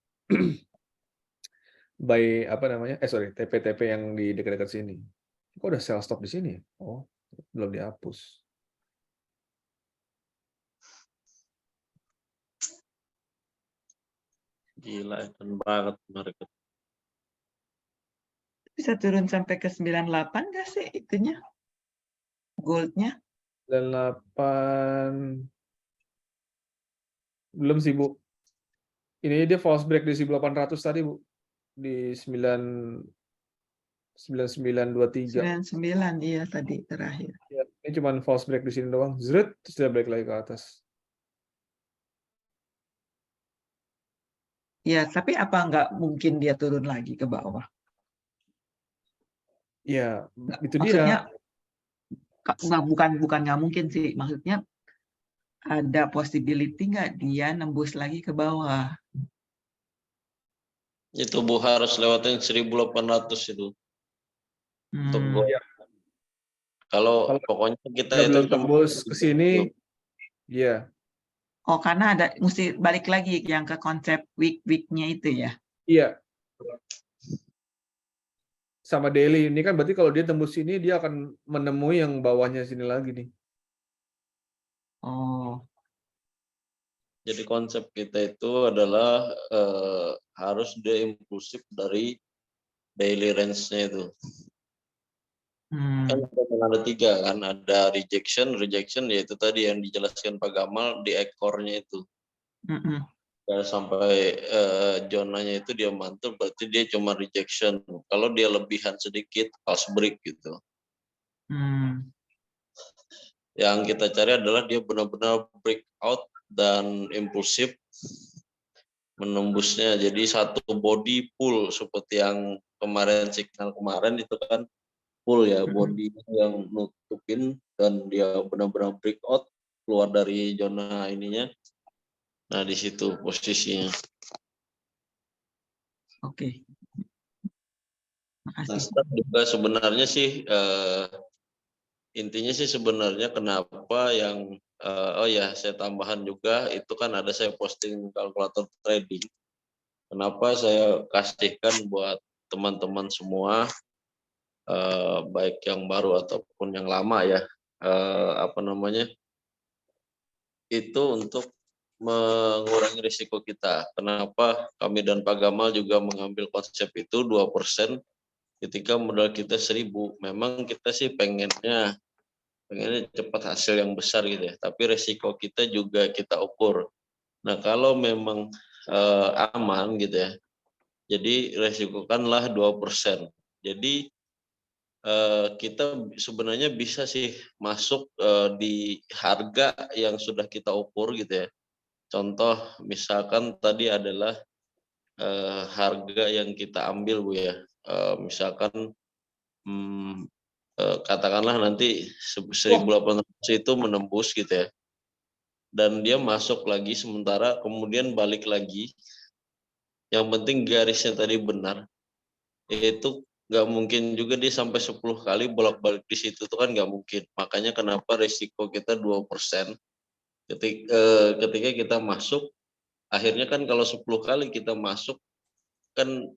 buy apa namanya? TP yang di dekat-dekat sini. Kok udah sell stop di sini? Oh, belum dihapus. Gila, edan banget market. Bisa turun sampai ke 98 nggak sih itunya? Goldnya? 98 belum sih Bu. Ini dia false break di 1800 tadi Bu. Di 9923. 99, iya tadi terakhir. Ya, ini cuma false break di sini doang. Zret, terus dia balik lagi ke atas. Ya, tapi apa nggak mungkin dia turun lagi ke bawah? Ya, itu Maksudnya, dia. bukan nggak mungkin sih. Maksudnya ada possibility nggak dia nembus lagi ke bawah? Itu Bu harus lewatin 1800 itu. Untuk gold. Ya. Kalau Kalau pokoknya kita dia itu belum cuma tembus ke sini, iya, Oh, karena ada mesti balik lagi yang ke konsep week-weeknya itu ya. iya. Sama daily ini kan berarti kalau dia tembus sini dia akan menemui yang bawahnya sini lagi nih. Oh, jadi konsep kita itu adalah harus dia impulsif dari daily range-nya itu. Kan ada 3 kan, ada rejection yaitu tadi yang dijelaskan Pak Gamal di ekornya itu. Ya, sampai zonanya itu dia mantul, berarti dia cuma rejection. Kalau dia lebihan sedikit, pulse break gitu. Yang kita cari adalah dia benar-benar breakout dan impulsif menembusnya. Jadi satu body pull seperti yang kemarin signal kemarin itu kan full ya, body yang nutupin dan dia benar-benar breakout keluar dari zona ininya. Nah, di situ posisinya. Oke. Nah, Makasih. juga sebenarnya sih intinya sih sebenarnya kenapa yang oh ya saya tambahan juga itu kan ada saya posting kalkulator trading. Kenapa saya kasihkan buat teman-teman semua baik yang baru ataupun yang lama ya apa namanya itu untuk mengurangi risiko kita. Kenapa kami dan Pak Gamal juga mengambil konsep itu 2% ketika modal kita 1.000. Memang kita sih pengennya cepat hasil yang besar gitu ya. Tapi risiko kita juga kita ukur. Nah kalau memang aman gitu ya, jadi resikokanlah 2%. Jadi kita sebenarnya bisa sih masuk di harga yang sudah kita ukur gitu ya. Contoh misalkan tadi adalah harga yang kita ambil Bu ya. Misalkan katakanlah nanti 1.800 itu menembus gitu ya. Dan dia masuk lagi sementara kemudian balik lagi. Yang penting garisnya tadi benar. Itu nggak mungkin juga dia sampai 10 kali bolak-balik di situ tuh kan nggak mungkin. Makanya kenapa risiko kita 2%. Ketika kita masuk, akhirnya kan kalau 10 kali kita masuk kan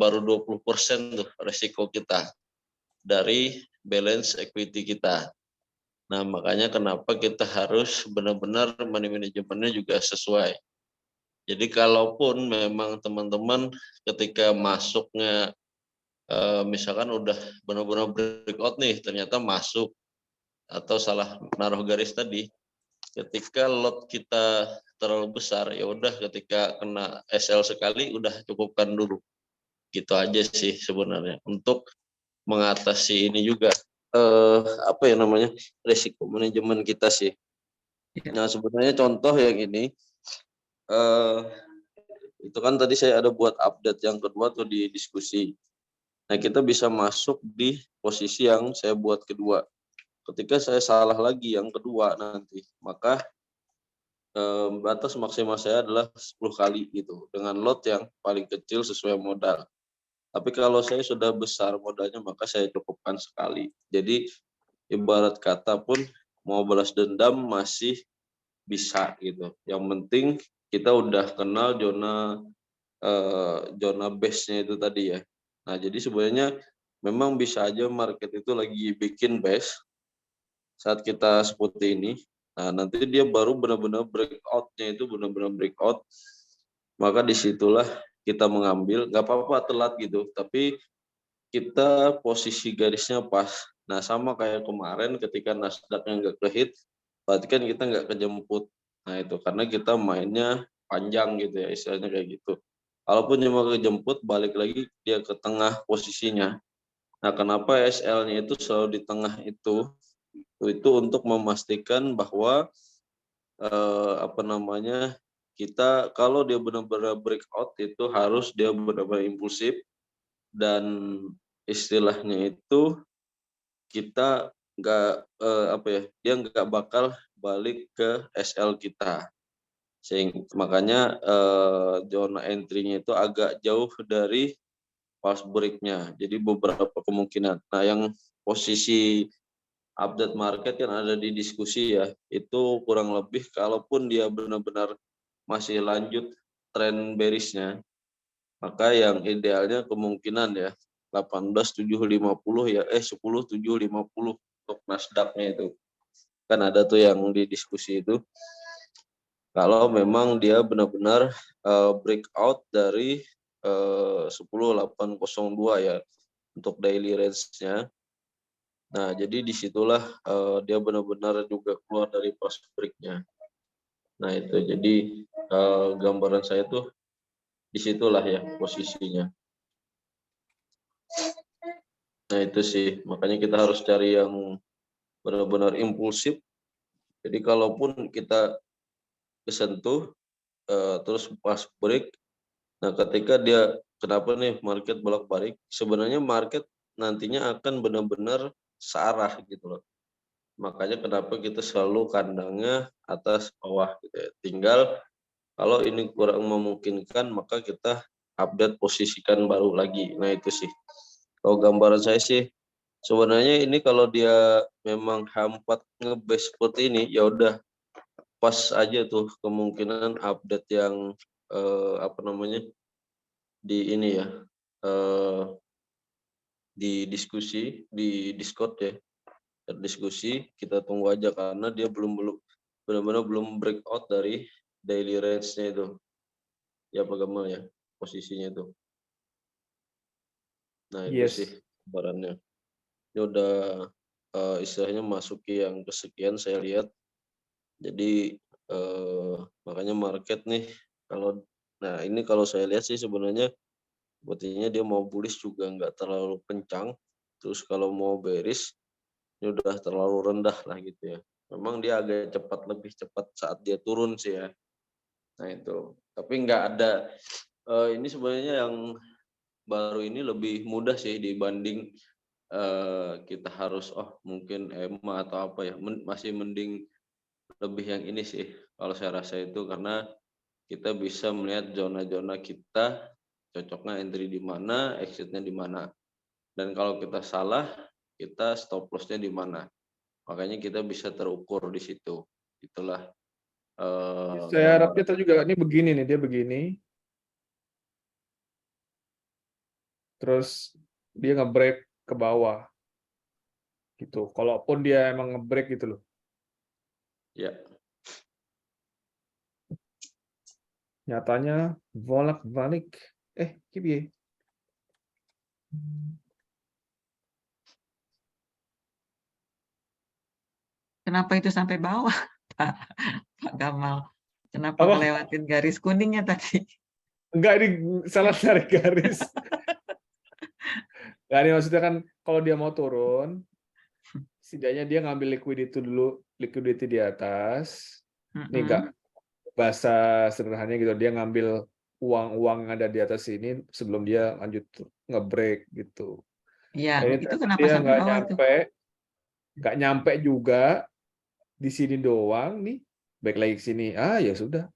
baru 20% tuh risiko kita dari balance equity kita. Nah, makanya kenapa kita harus benar-benar money manajemennya juga sesuai. Jadi kalaupun memang teman-teman ketika masuknya misalkan udah benar-benar breakout nih, ternyata masuk atau salah naruh garis tadi, ketika lot kita terlalu besar, ya udah ketika kena SL sekali udah cukupkan dulu. Gitu aja sih sebenarnya untuk mengatasi ini juga apa ya namanya risiko manajemen kita sih. Nah sebenarnya contoh yang ini itu kan tadi saya ada buat update yang kedua tuh di diskusi. Nah kita bisa masuk di posisi yang saya buat kedua. Ketika saya salah lagi yang kedua nanti, maka batas maksimal saya adalah 10 kali gitu dengan lot yang paling kecil sesuai modal. Tapi kalau saya sudah besar modalnya maka saya cukupkan sekali. Jadi ibarat kata pun mau balas dendam masih bisa gitu. Yang penting kita udah kenal zona base-nya itu tadi ya. Nah, jadi sebenarnya memang bisa aja market itu lagi bikin base saat kita seperti ini. Nah, nanti dia baru benar-benar breakout-nya itu benar-benar breakout. Maka disitulah kita mengambil, nggak apa-apa telat gitu, tapi kita posisi garisnya pas. Nah sama kayak kemarin ketika Nasdaq-nya nggak kehit, berarti kan kita nggak kejemput. Nah itu karena kita mainnya panjang gitu ya istilahnya kayak gitu. Kalaupun cuma kejemput, balik lagi dia ke tengah posisinya. Nah kenapa SL-nya itu selalu di tengah itu untuk memastikan bahwa apa namanya kita kalau dia benar-benar breakout itu harus dia benar-benar impulsif dan istilahnya itu kita nggak apa ya dia nggak bakal balik ke SL kita sehingga makanya zona entry-nya itu agak jauh dari pulse break-nya jadi beberapa kemungkinan. Nah yang posisi update market kan ada di diskusi ya. Itu kurang lebih kalaupun dia benar-benar masih lanjut tren bearish-nya, maka yang idealnya kemungkinan ya 18.750 ya 10.750 untuk Nasdaq-nya itu. Kan ada tuh yang di diskusi itu. Kalau memang dia benar-benar breakout dari 10.802 ya untuk daily range-nya. Nah, jadi disitulah dia benar-benar juga keluar dari fast break-nya. Nah, itu jadi gambaran saya tuh disitulah ya posisinya. Nah, itu sih. Makanya kita harus cari yang benar-benar impulsif. Jadi kalaupun kita kesentuh, terus pas break, nah ketika dia, kenapa nih market bolak-balik, sebenarnya market nantinya akan benar-benar searah gitu loh. Makanya kenapa kita selalu kandangnya atas bawah gitu ya. Tinggal kalau ini kurang memungkinkan maka kita update posisikan baru lagi. Nah itu sih. Kalau gambaran saya sih sebenarnya ini kalau dia memang H4 nge-base seperti ini ya udah pas aja tuh kemungkinan update yang apa namanya di ini ya di diskusi di Discord ya. Diskusi kita tunggu aja karena dia belum benar-benar belum breakout dari daily range-nya itu ya Pak Gamal ya posisinya itu. Nah itu sih gambarannya. Ini udah istilahnya masuki yang kesekian saya lihat. Jadi makanya market nih kalau nah ini kalau saya lihat sih sebenarnya sepertinya dia mau bullish juga nggak terlalu kencang. Terus kalau mau bearish ini udah terlalu rendah lah gitu ya. Memang dia agak cepat, lebih cepat saat dia turun sih ya. Nah itu. Tapi nggak ada, ini sebenarnya yang baru ini lebih mudah sih dibanding kita harus, mungkin EMA atau apa ya. Masih mending lebih yang ini sih. Kalau saya rasa itu karena kita bisa melihat zona-zona kita, cocoknya entry di mana, exitnya di mana. Dan kalau kita salah, kita stop loss-nya di mana. Makanya kita bisa terukur di situ. Itulah Saya harap gambaran. kita juga ini begini nih, dia begini. Terus dia nge-break ke bawah. Gitu. Kalaupun dia emang nge-break gitu loh. Ya, Nyatanya bolak-balik. Kipi. Kenapa itu sampai bawah, Pak Gamal? Kenapa Apa? ngelewatin garis kuningnya tadi? Enggak, ini salah tarik garis. Nah, ini maksudnya kan kalau dia mau turun, setidaknya dia ngambil liquidity dulu, liquidity di atas. Ini enggak bahasa sederhananya gitu, dia ngambil uang-uang yang ada di atas ini sebelum dia lanjut nge-break gitu. Iya, Ini itu ternyata kenapa dia sampai bawah tuh? nggak nyampe juga di sini doang nih, baik lagi ke sini. Ya sudah,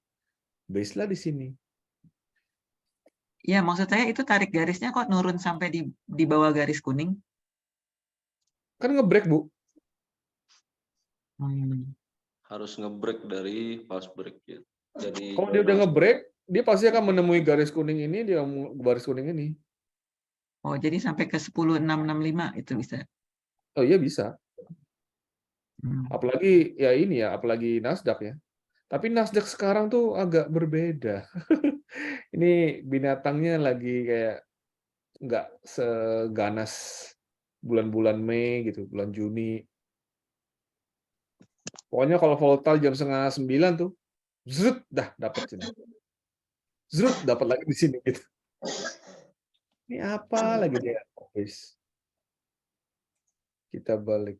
base lah di sini. Iya, maksud saya itu tarik garisnya kok nurun sampai di bawah garis kuning? Kan nge-break, Bu. harus nge-break dari fast break ya. Dari Kalau dia udah zona nge-break, dia pasti akan menemui garis kuning ini, dia garis kuning ini. Oh, jadi sampai ke 10.665 itu bisa. Oh iya bisa. Apalagi ya ini ya, apalagi Nasdaq ya. Tapi Nasdaq sekarang tuh agak berbeda. Ini binatangnya lagi kayak nggak seganas bulan-bulan Mei gitu, bulan Juni. Pokoknya kalau volatile jam 8:30 tuh, zrut, dah dapat sini. Zrut, dapat lagi di sini gitu. Ini apa lagi dia? Habis. Kita balik.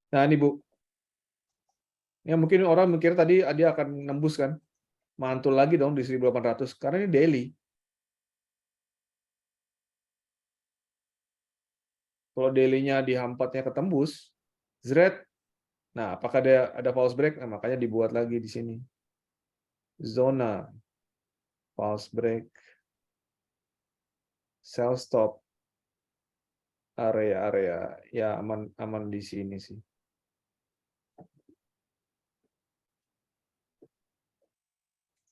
Nah ini Bu, ya mungkin orang mikir tadi dia akan nembus kan, mantul lagi dong di 1800 karena ini daily. Kalau daily-nya di H4-nya ketembus, zret. Nah, apakah ada false break? Nah, makanya dibuat lagi di sini. Zona false break. sell stop area ya aman di sini sih.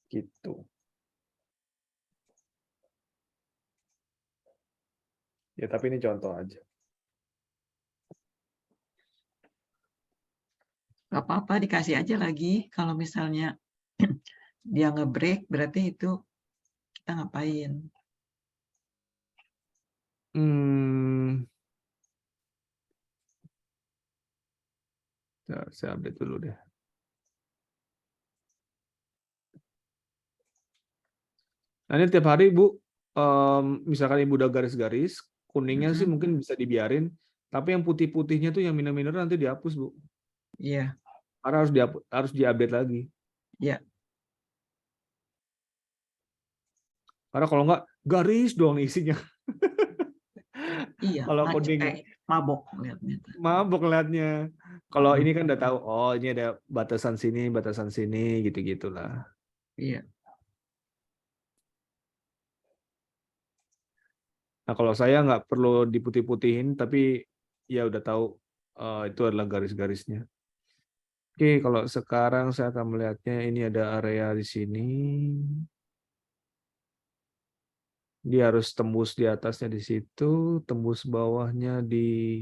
Gitu. Ya tapi ini contoh aja. Gak apa-apa, dikasih aja lagi. Kalau misalnya dia nge-break, berarti itu kita ngapain? Saya update dulu deh. Nah ini tiap hari Bu, misalkan Ibu udah garis-garis, kuningnya sih mungkin bisa dibiarin, tapi yang putih-putihnya tuh yang minor-minor nanti dihapus Bu. Iya. Karena harus diupdate lagi. Iya. Karena kalau nggak garis doang isinya. Iya. Kalau kuning Mabok lihatnya. mabok liatnya. Kalau ini kan udah tahu, oh ini ada batasan sini, gitu-gitulah. Iya. Nah kalau saya nggak perlu diputih-putihin, tapi ya udah tahu itu adalah garis-garisnya. Oke, kalau sekarang saya akan melihatnya ini ada area di sini. Dia harus tembus di atasnya di situ, tembus bawahnya di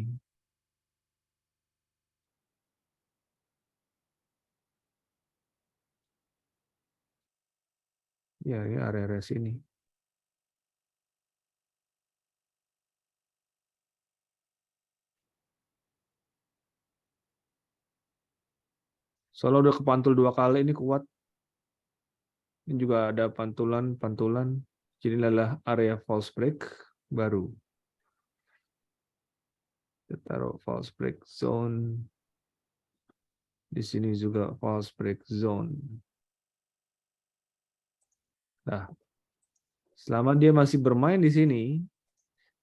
ya ini area-area sini. Soalnya udah kepantul 2 kali ini kuat. Ini juga ada pantulan. Jadi ini adalah area false break baru. Kita taruh false break zone. Di sini juga false break zone. Nah, selama dia masih bermain di sini,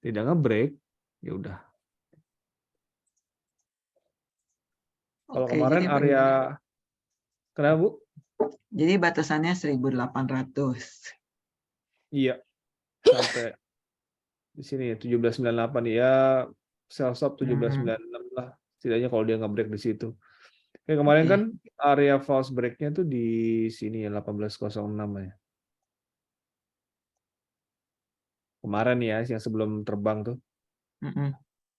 tidak nge-break, ya udah. Kalau kemarin area kenapa Bu? Jadi batasannya 1.800. Iya. Sampai di sini 1798 ya, sell stop 1796 lah. Setidaknya kalau dia nge-break di situ. Kayak kemarin kan area false break-nya tuh di sini ya 1806 ya. Kemarin ya yang sebelum terbang tuh.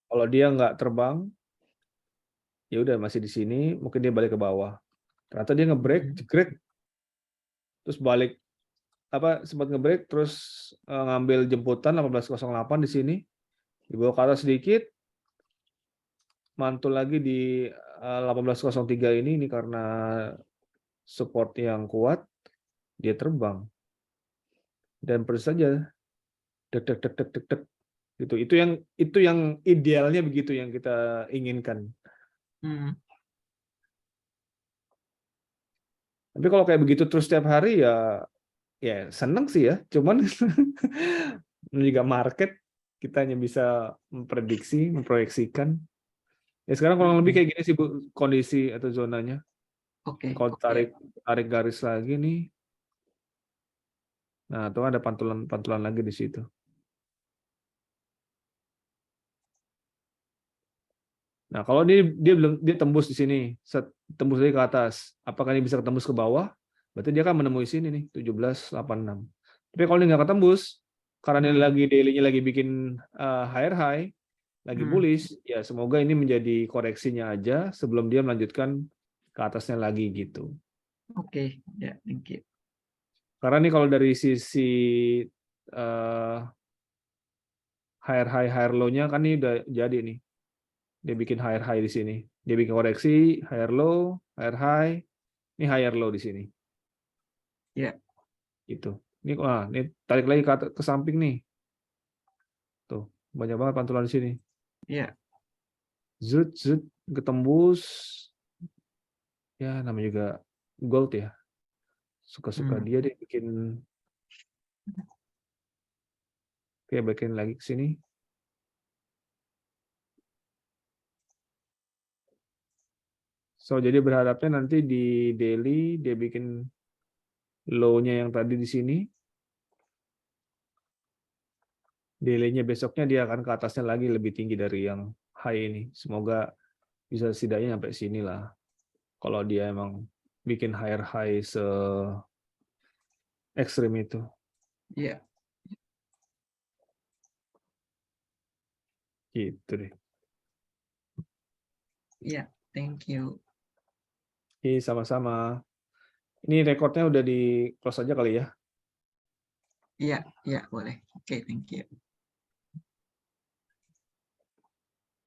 Kalau dia nggak terbang, ya udah masih di sini, mungkin dia balik ke bawah. Ternyata dia nge-break, jegrek, terus balik sempat nge-break, terus ngambil jemputan 1808 di sini, dibawa ke atas sedikit, mantul lagi di 1803 ini karena support yang kuat, dia terbang. Dan persis saja, dek gitu. Itu yang idealnya begitu yang kita inginkan. Tapi kalau kayak begitu terus setiap hari ya seneng sih ya. Cuman juga market kita hanya bisa memprediksi, memproyeksikan. Ya sekarang kurang lebih kayak gini sih Bu kondisi atau zonanya. Kalau tarik garis lagi nih. Nah, tuh ada pantulan lagi di situ. Nah, kalau dia tembus di sini, tembus lagi ke atas, apakah ini bisa tembus ke bawah? Berarti dia akan menemui sini nih, 1786. Tapi kalau ini nggak ketembus, karena ini lagi daily-nya lagi bikin higher high, lagi bullish, ya semoga ini menjadi koreksinya aja sebelum dia melanjutkan ke atasnya lagi gitu. Oke, ya, thank you. Karena ini kalau dari sisi higher high, higher low-nya kan ini udah jadi nih. Dia bikin higher high di sini. Dia bikin koreksi, higher low, higher high. Ini higher low di sini. Ya. Gitu. Ini tarik lagi ke samping nih. Tuh, banyak banget pantulan di sini. Iya. Zut, ketembus. Ya, namanya juga gold ya. Suka-suka dia deh bikin. Oke, bikin lagi ke sini. So, jadi berharapnya nanti di daily dia bikin low-nya yang tadi di sini. delay-nya besoknya dia akan ke atasnya lagi lebih tinggi dari yang high ini. Semoga bisa setidaknya sampai sini lah. Kalau dia emang bikin higher high se ekstrim itu. Iya. Gitu deh. Iya, thank you. Oke, sama-sama. Ini rekornya udah di close aja kali ya. Iya, iya boleh. Oke, thank you.